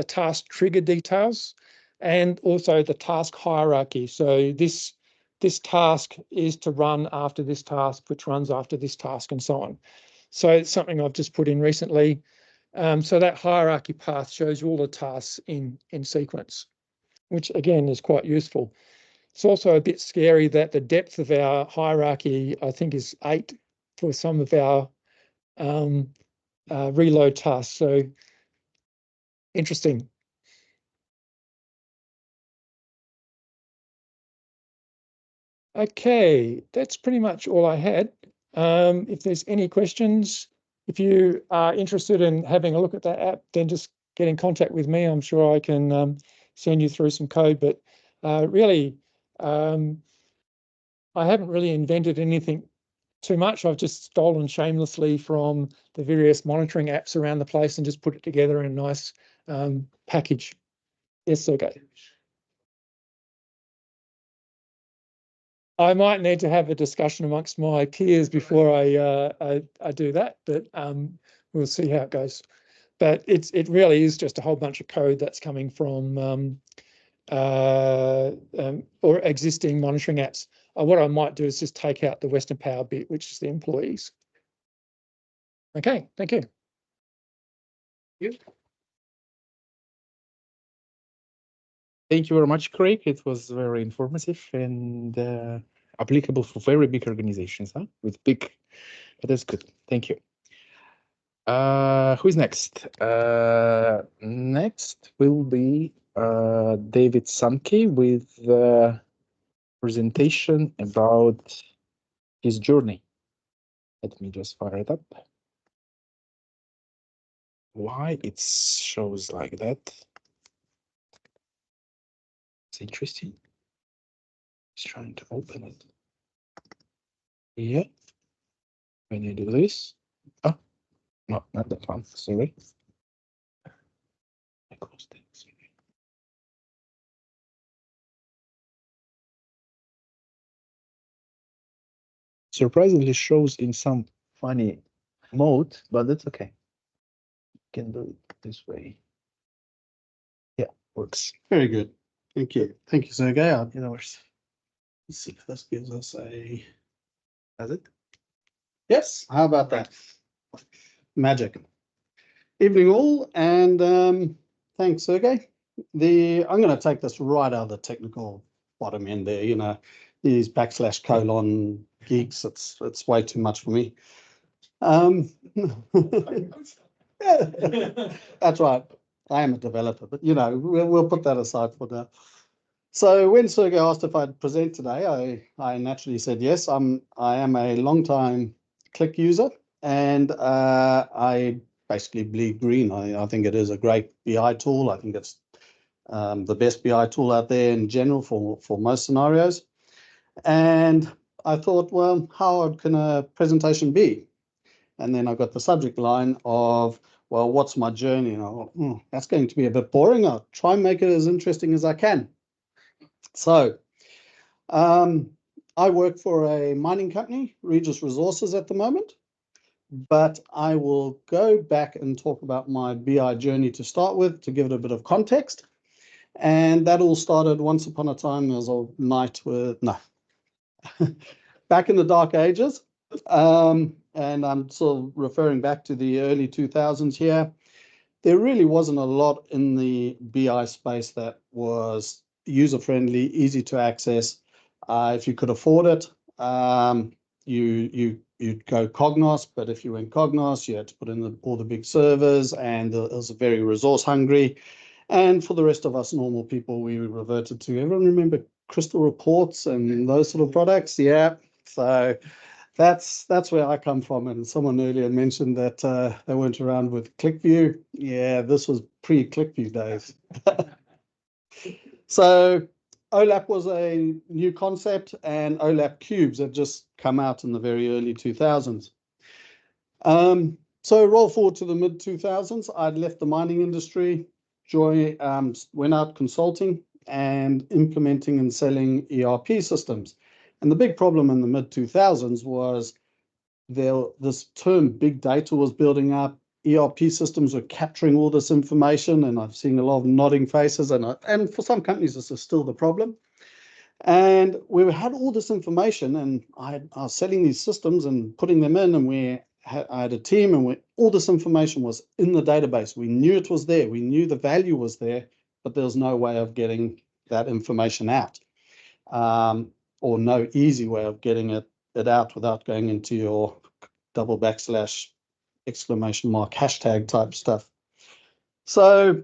task trigger details and also the task hierarchy. So this task is to run after this task, which runs after this task, and so on. So it's something I've just put in recently. So that hierarchy path shows you all the tasks in sequence. which again is quite useful. It's also a bit scary that the depth of our hierarchy, I think, is 8 for some of our reload tasks. So interesting. Okay, that's pretty much all I had. If there's any questions, if you are interested in having a look at that app, then just get in contact with me. I'm sure I can send you through some code, but really, I haven't really invented anything too much. I've just stolen shamelessly from the various monitoring apps around the place and just put it together in a nice package. Yes, Sergey. I might need to have a discussion amongst my peers before I do that, but we'll see how it goes. But it really is just a whole bunch of code that's coming from or existing monitoring apps. What I might do is just take out the Western Power bit, which is the employees. Okay, thank you.
Thank you very much, Craig. It was very informative and applicable for very big organizations, huh? With big, but that's good. Thank you. Who's next? Next will be David Sankey with the presentation about his journey. Let me just fire it up. Why it shows like that? It's interesting. Just trying to open it. Yeah. When you do this. Oh, no, not that one. Sorry. I closed it. Surprisingly shows in some funny mode, but that's okay. Can do it this way. Yeah, works.
Very good. Thank you. Thank you, Sergey. Let's see if this gives us a.
Does it?
Yes. How about that? Magic. Evening all, and thanks, Sergey. I'm going to take this right out of the technical bottom end there. You know, these /colon geeks. It's way too much for me. That's right. I am a developer, but you know, we'll put that aside for now. So when Sergey asked if I'd present today, I naturally said yes. I am a long-time Qlik user, and I basically bleed green. I think it is a great BI tool. I think it's the best BI tool out there in general for most scenarios. And I thought, well, how can a presentation be? And then I got the subject line of, well, what's my journey? And I thought, that's going to be a bit boring. I'll try and make it as interesting as I can. So I work for a mining company, Regis Resources at the moment, but I will go back and talk about my BI journey to start with, to give it a bit of context. And that all started once upon a time as a night with, back in the dark ages. And I'm sort of referring back to the early 2000s here. There really wasn't a lot in the BI space that was user-friendly, easy to access. If you could afford it, you'd go Cognos, but if you went Cognos, you had to put in all the big servers, and it was very resource hungry. And for the rest of us normal people, we reverted to, everyone remember Crystal Reports and those sort of products? Yeah. So that's where I come from. And someone earlier mentioned that they weren't around with QlikView. Yeah, this was pre-QlikView days. So OLAP was a new concept, and OLAP cubes had just come out in the very early 2000s. So roll forward to the mid 2000s, I'd left the mining industry, went out consulting and implementing and selling ERP systems. And the big problem in the mid 2000s was this term big data was building up. ERP systems were capturing all this information, and I've seen a lot of nodding faces, and for some companies this is still the problem. And we had all this information, and I was selling these systems and putting them in, and I had a team, and all this information was in the database. We knew it was there. We knew the value was there, but there was no way of getting that information out, or no easy way of getting it out without going into your double backslash exclamation mark hashtag type stuff. So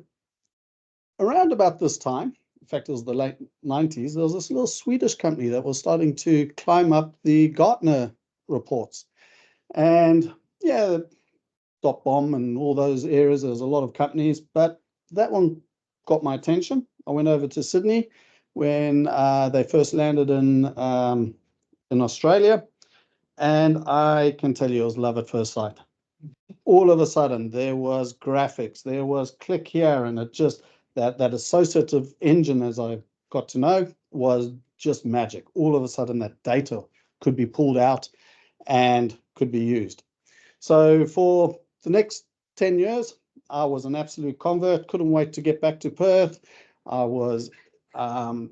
around about this time, in fact, it was the late 90s, there was this little Swedish company that was starting to climb up the Gartner reports. And yeah, .bomb and all those areas, there's a lot of companies, but that one got my attention. I went over to Sydney when they first landed in Australia, and I can tell you it was love at first sight. All of a sudden, there was graphics, there was click here, and it just, that associative engine, as I got to know, was just magic. All of a sudden, that data could be pulled out and could be used. So for the next 10 years, I was an absolute convert, couldn't wait to get back to Perth. I was a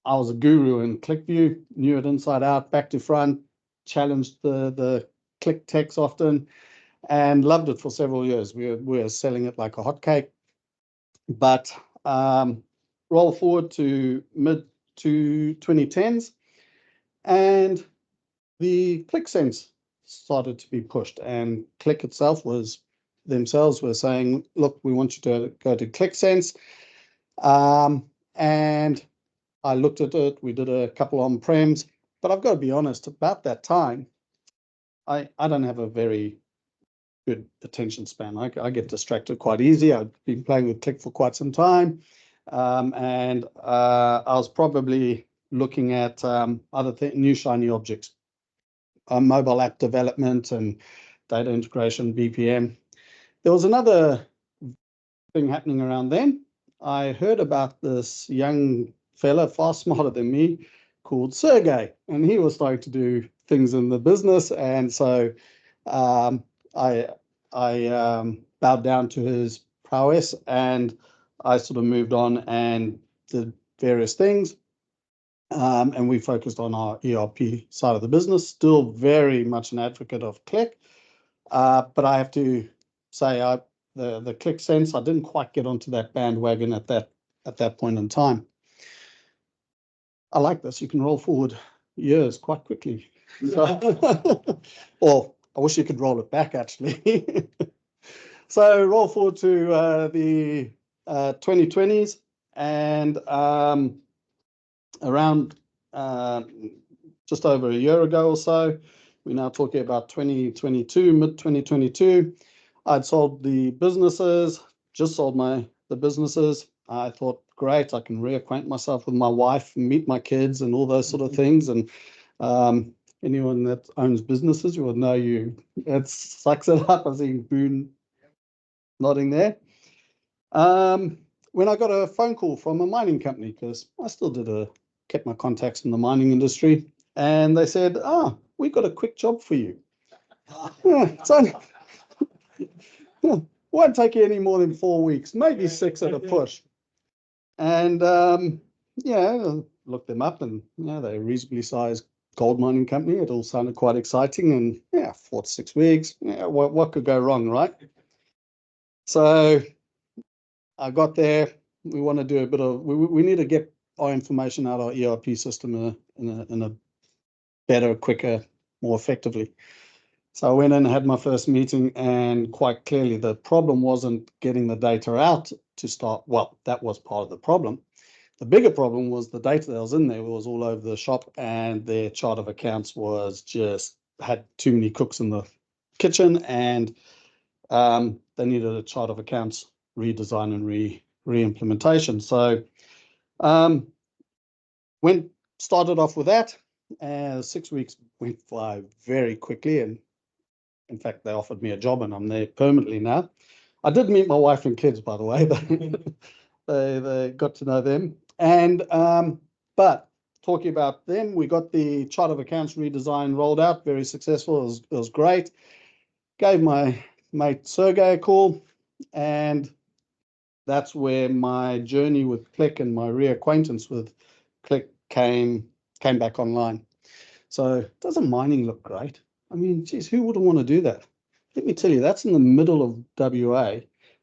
guru in ClickView, knew it inside out, back to front, challenged the click techs often, and loved it for several years. We were selling it like a hotcake. But roll forward to mid-2010s, and the ClickSense started to be pushed, and Click itself themselves were saying, look, we want you to go to ClickSense. And I looked at it, we did a couple on-prems, but I've got to be honest, about that time, I don't have a very good attention span. I get distracted quite easy. I've been playing with Click for quite some time. And I was probably looking at other new shiny objects, mobile app development and data integration, BPM. There was another thing happening around then. I heard about this young fella, far smarter than me, called Sergey, and he was starting to do things in the business. And so I bowed down to his prowess, and I sort of moved on and did various things. And we focused on our ERP side of the business, still very much an advocate of Click. But I have to say, the ClickSense, I didn't quite get onto that bandwagon at that point in time. I like this. You can roll forward years quite quickly. Or I wish you could roll it back, actually. So roll forward to the 2020s, and around just over a year ago or so, we're now talking about 2022, mid-2022, I'd sold the businesses, just sold the businesses. I thought, great, I can reacquaint myself with my wife and meet my kids and all those sort of things. And anyone that owns businesses, you will know it sucks it up. I see Boon nodding there. When I got a phone call from a mining company, because I still kept my contacts in the mining industry, and they said, we've got a quick job for you. Won't take you any more than 4 weeks, maybe 6 at a push. And looked them up, and they're a reasonably sized gold mining company. It all sounded quite exciting, and 4 to 6 weeks. What could go wrong, right? So I got there. We want to do a bit of. We need to get our information out of our ERP system in a better, quicker, more effectively. So I went in and had my first meeting, and quite clearly the problem wasn't getting the data out to start. Well, that was part of the problem. The bigger problem was the data that was in there was all over the shop, and their chart of accounts was just had too many cooks in the kitchen, and they needed a chart of accounts redesign and re-implementation. So started off with that. 6 weeks went by very quickly, and in fact, they offered me a job, and I'm there permanently now. I did meet my wife and kids, by the way. They got to know them. And but talking about them, we got the chart of accounts redesign rolled out, very successful. It was great. Gave my mate Sergey a call, and that's where my journey with Click and my reacquaintance with Click came back online. So doesn't mining look great? I mean, geez, who wouldn't want to do that? Let me tell you, that's in the middle of WA.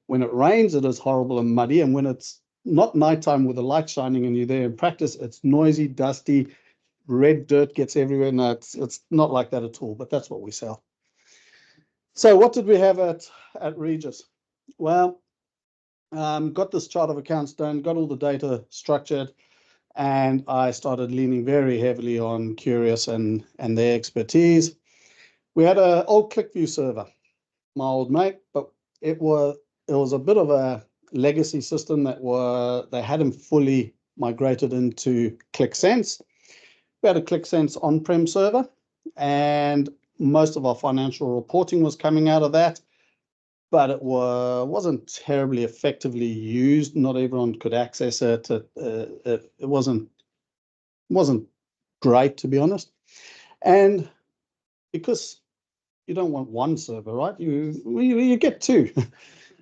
When it rains, it is horrible and muddy, and when it's not nighttime with the light shining and you're there in practice. It's noisy, dusty, red dirt gets everywhere. No, it's not like that at all, but that's what we sell. So what did we have at Regis? Well, got this chart of accounts done, got all the data structured, and I started leaning very heavily on Curious and their expertise. We had an old ClickView server, my old mate, but it was a bit of a legacy system that they hadn't fully migrated into ClickSense. We had a ClickSense on-prem server, and most of our financial reporting was coming out of that, but it wasn't terribly effectively used. Not everyone could access it. It wasn't great, to be honest. And because you don't want one server, right? You get two.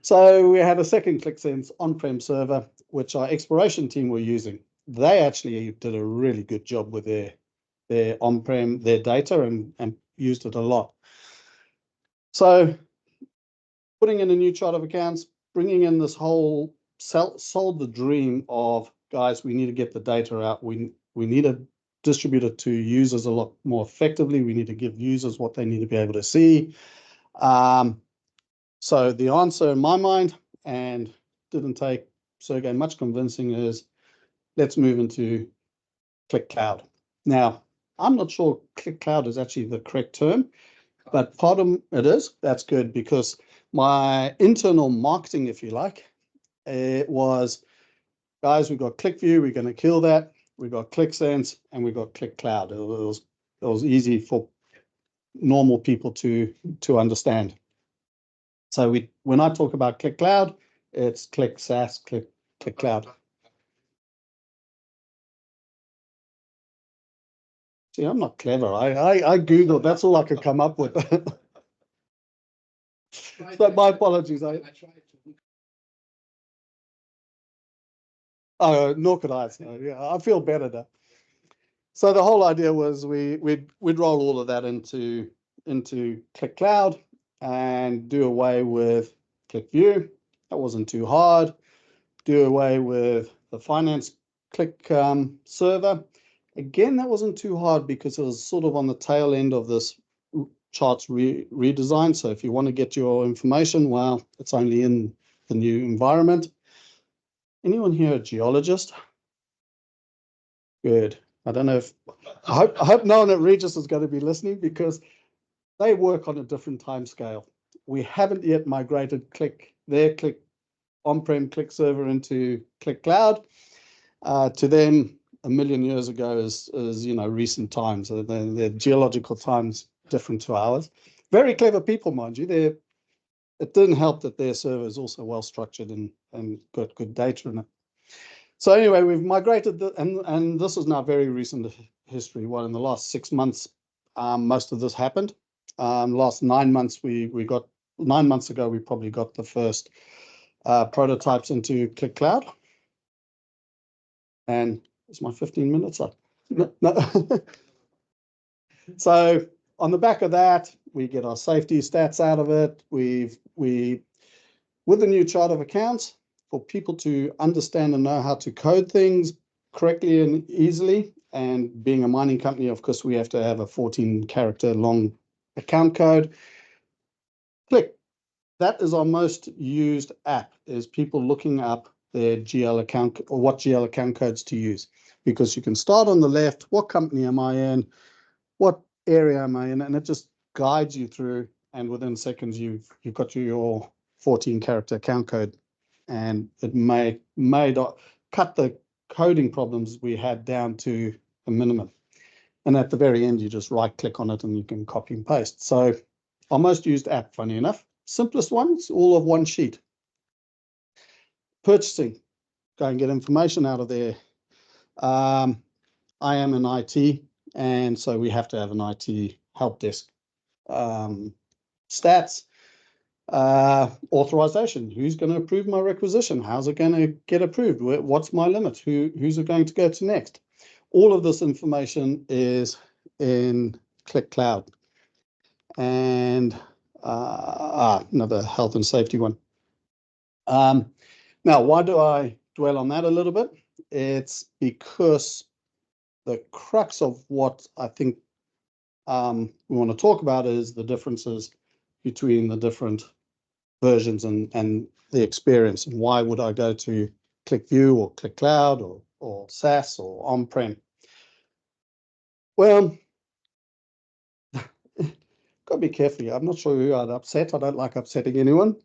So we had a second ClickSense on-prem server, which our exploration team were using. They actually did a really good job with their on-prem, their data, and used it a lot. So putting in a new chart of accounts, bringing in this whole, sold the dream of, guys, we need to get the data out. We need to distribute it to users a lot more effectively. We need to give users what they need to be able to see. So the answer in my mind, and didn't take Sergey much convincing, is let's move into Qlik Cloud. Now, I'm not sure Qlik Cloud is actually the correct term, but part of it is. That's good, because my internal marketing, if you like, it was, guys, we've got ClickView, we're going to kill that. We've got ClickSense, and we've got Qlik Cloud. It was easy for normal people to understand. So when I talk about Qlik Cloud, it's Qlik SaaS, Qlik Cloud. See, I'm not clever. I Googled. That's all I could come up with. So my apologies. Oh, nor could I. So, yeah, I feel better now. So the whole idea was we'd roll all of that into Qlik Cloud and do away with ClickView. That wasn't too hard. Do away with the finance Qlik server. Again, that wasn't too hard because it was sort of on the tail end of this charts redesign. So if you want to get your information, well, it's only in the new environment. Anyone here a geologist? Good. I don't know if, I hope no one at Regis is going to be listening, because they work on a different time scale. We haven't yet migrated their Qlik on-prem Qlik server into Qlik Cloud. To them, 1 million years ago is recent times. So their geological time's different to ours. Very clever people, mind you. It didn't help that their server is also well structured and got good data in it. So anyway, we've migrated, and this is now very recent history. Well, in the last 6 months, most of this happened. Last 9 months, 9 months ago, we probably got the first prototypes into Qlik Cloud. And it's my 15 minutes up. No. So on the back of that, we get our safety stats out of it. With the new chart of accounts, for people to understand and know how to code things correctly and easily. And being a mining company, of course, we have to have a 14-character long account code. Qlik, that is our most used app, is people looking up their GL account, or what GL account codes to use. Because you can start on the left, what company am I in, what area am I in, and it just guides you through, and within seconds you've got your 14-character account code. And it may cut the coding problems we had down to a minimum. And at the very end, you just right-click on it and you can copy and paste. So our most used app, funny enough, simplest ones, all of one sheet. Purchasing, go and get information out of there. I am in IT, and so we have to have an IT help desk. Stats. Authorization, who's going to approve my requisition? How's it going to get approved? What's my limit? Who's it going to go to next? All of this information is in Qlik Cloud. And another health and safety one. Now, why do I dwell on that a little bit. It's because the crux of what I think we want to talk about is the differences between the different versions and the experience, and why would I go to QlikView or Qlik Cloud or SaaS or on-prem? Well, got to be careful here. I'm not sure who I'd upset. I don't like upsetting anyone,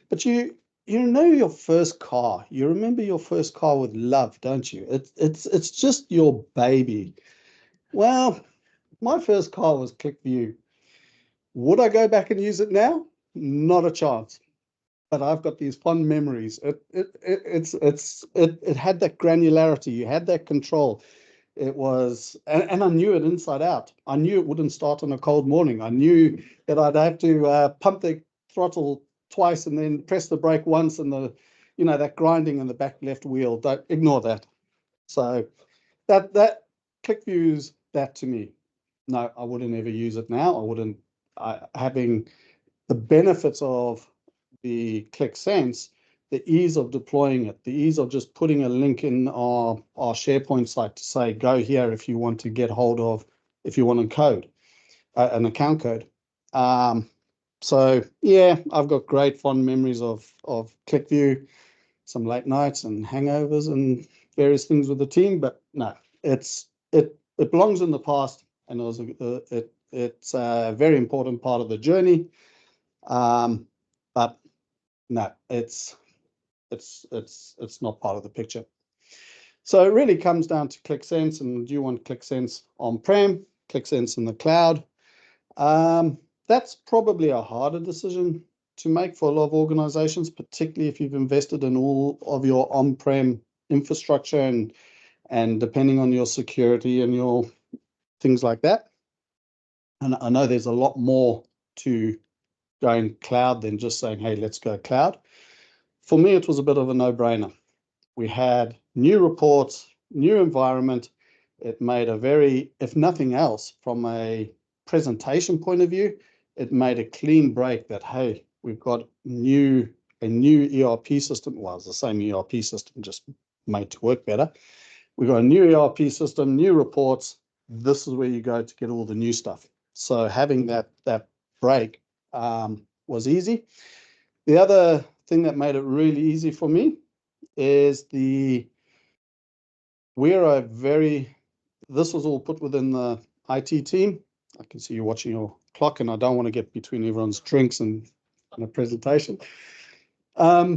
but you know your first car. You remember your first car with love, don't you? It's just your baby. Well, my first car was QlikView. Would I go back and use it now? Not a chance. But I've got these fond memories. It had that granularity. You had that control. It was, and I knew it inside out. I knew it wouldn't start on a cold morning. I knew that I'd have to pump the throttle twice and then press the brake once, and that grinding in the back left wheel. Don't ignore that. So that QlikView's that to me. No, I wouldn't ever use it now. I wouldn't. Having the benefits of the QlikSense, the ease of deploying it, the ease of just putting a link in our SharePoint site to say, go here if you want to get hold of, if you want to code, an account code. So yeah, I've got great fond memories of QlikView, some late nights and hangovers and various things with the team, but no, it belongs in the past, and it's a very important part of the journey. But no, it's not part of the picture. So it really comes down to QlikSense, and do you want QlikSense on-prem, QlikSense in the cloud? That's probably a harder decision to make for a lot of organizations, particularly if you've invested in all of your on-prem infrastructure and depending on your security and your things like that. And I know there's a lot more to going cloud than just saying, hey, let's go cloud. For me, it was a bit of a no-brainer. We had new reports, new environment. It made a very, if nothing else, from a presentation point of view, it made a clean break that, hey, we've got a new ERP system. Well, it's the same ERP system, just made to work better. We've got a new ERP system, new reports. This is where you go to get all the new stuff. So having that break was easy. The other thing that made it really easy for me is this was all put within the IT team. I can see you watching your clock, and I don't want to get between everyone's drinks and a presentation. We're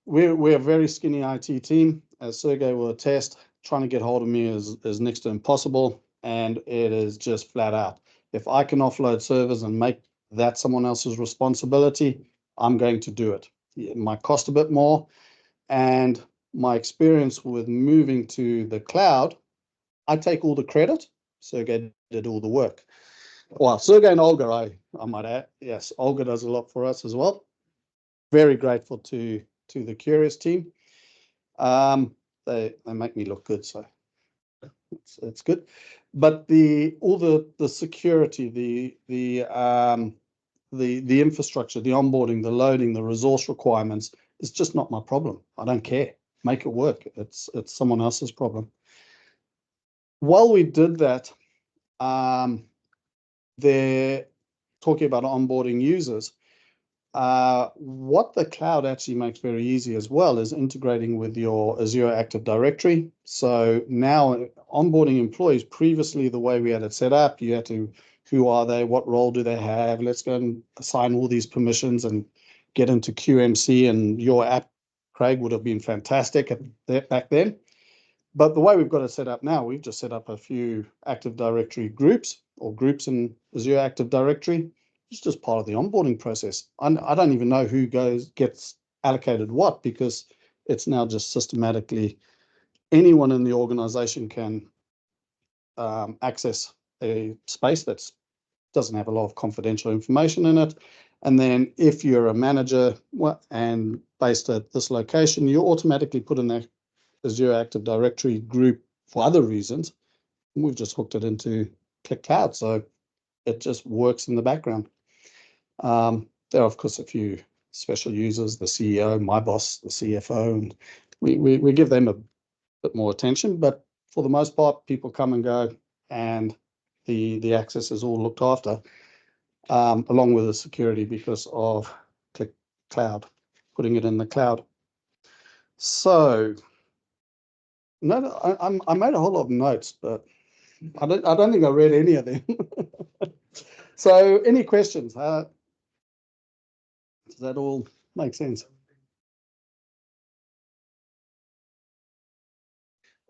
a very skinny IT team, as Sergey will attest. Trying to get hold of me is next to impossible, and it is just flat out. If I can offload servers and make that someone else's responsibility, I'm going to do it. It might cost a bit more, and my experience with moving to the cloud, I take all the credit. Sergey did all the work. Well, Sergey and Olga, I might add. Yes, Olga does a lot for us as well. Very grateful to the Curious team. They make me look good, so it's good. But all the security, the infrastructure, the onboarding, the loading, the resource requirements, it's just not my problem. I don't care. Make it work. It's someone else's problem. While we did that, they're talking about onboarding users. What the cloud actually makes very easy as well is integrating with your Azure Active Directory. So now onboarding employees, previously the way we had it set up, you had to, who are they, what role do they have? Let's go and assign all these permissions and get into QMC, and your app, Craig, would have been fantastic back then. But the way we've got it set up now, we've just set up a few Active Directory groups or groups in Azure Active Directory. It's just part of the onboarding process. I don't even know who gets allocated what, because it's now just systematically anyone in the organization can access a space that doesn't have a lot of confidential information in it. And then if you're a manager and based at this location, you're automatically put in that Azure Active Directory group for other reasons. We've just hooked it into Qlik Cloud, so it just works in the background. There are, of course, a few special users, the CEO, my boss, the CFO, and we give them a bit more attention. But for the most part, people come and go, and the access is all looked after, along with the security because of Qlik Cloud, putting it in the cloud. So, no, I made a whole lot of notes, but I don't think I read any of them. So, any questions? Does that all make sense?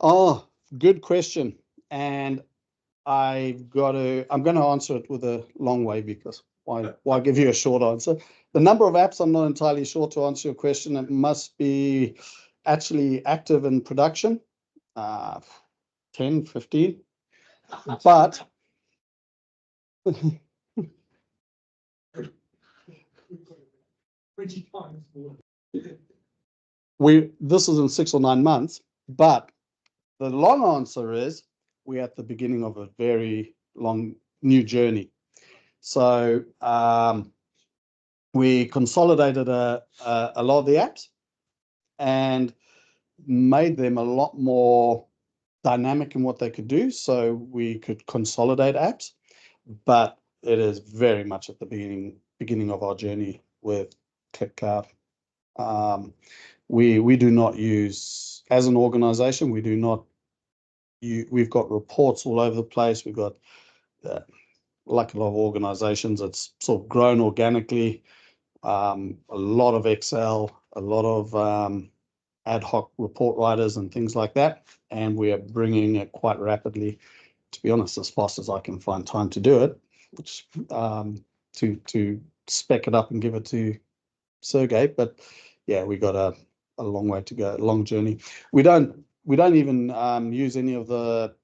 Oh, good question. And I'm going to answer it with a long way, because why give you a short answer? The number of apps, I'm not entirely sure, to answer your question. It must be actually active in production, 10, 15. But this is in 6 or 9 months, but the long answer is we're at the beginning of a very long new journey. So we consolidated a lot of the apps and made them a lot more dynamic in what they could do, so we could consolidate apps. But it is very much at the beginning of our journey with Qlik Cloud. We do not use, as an organization, we do not. We've got reports all over the place. We've got, like a lot of organizations, it's sort of grown organically. A lot of Excel, a lot of ad hoc report writers and things like that. And we are bringing it quite rapidly, to be honest, as fast as I can find time to do it, which to spec it up and give it to Sergey. But yeah, we got a long way to go, a long journey. We don't even use any of the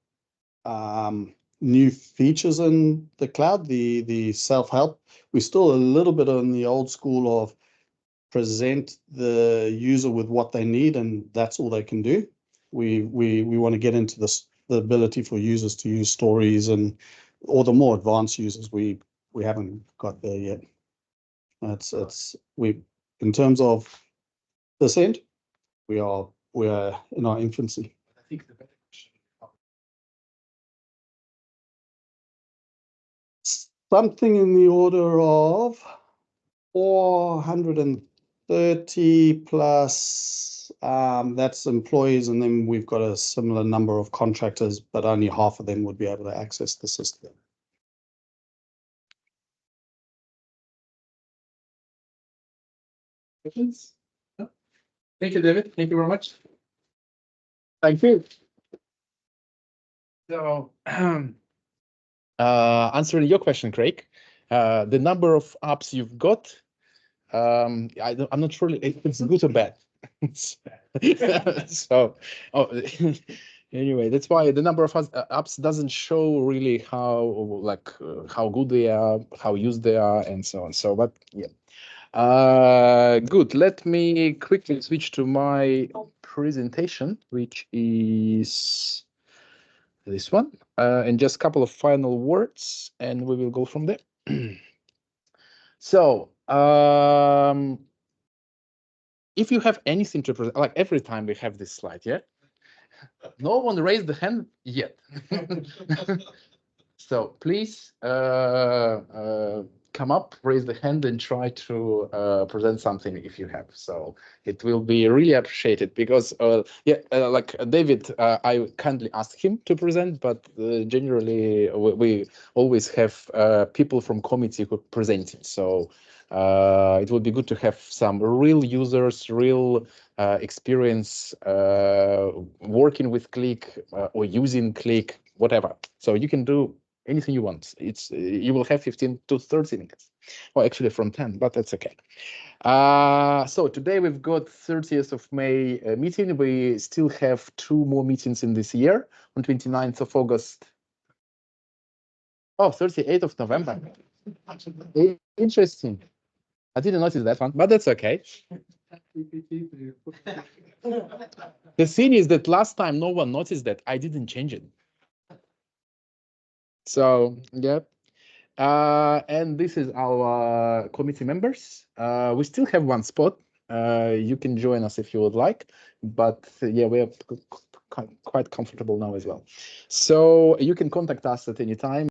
new features in the cloud, the self-help. We're still a little bit on the old school of present the user with what they need, and that's all they can do. We want to get into the ability for users to use stories, and or the more advanced users. We haven't got there yet. In terms of percent, we're in our infancy.
I think the better question.
Something in the order of 430 plus, that's employees, and then we've got a similar number of contractors, but only half of them would be able to access the system.
Questions? No? Thank you, David. Thank you very much. Thank you. So, answering your question, Craig, the number of apps you've got, I'm not sure if it's good or bad. So, anyway, that's why the number of apps doesn't show really how good they are, how used they are, and so on. So, but yeah. Good. Let me quickly switch to my presentation, which is this one, and just a couple of final words, and we will go from there. So, if you have anything to present, like every time we have this slide, yeah? No one raised the hand yet. So please come up, raise the hand, and try to present something if you have. So it will be really appreciated, because like David, I kindly asked him to present, but generally we always have people from committee who presenting. So it would be good to have some real users, real experience working with Qlik or using Qlik, whatever. So you can do anything you want. It's you will have 15 to 30 minutes. Well, actually from 10, but that's okay. So today we've got 30th of May meeting. We still have 2 more meetings in this year on 29th of August. Oh, 38th of November. Interesting. I didn't notice that one, but that's okay. The thing is that last time no one noticed that I didn't change it. So, yeah. And this is our committee members. We still have one spot. You can join us if you would like, but yeah, we are quite comfortable now as well. So you can contact us at any time.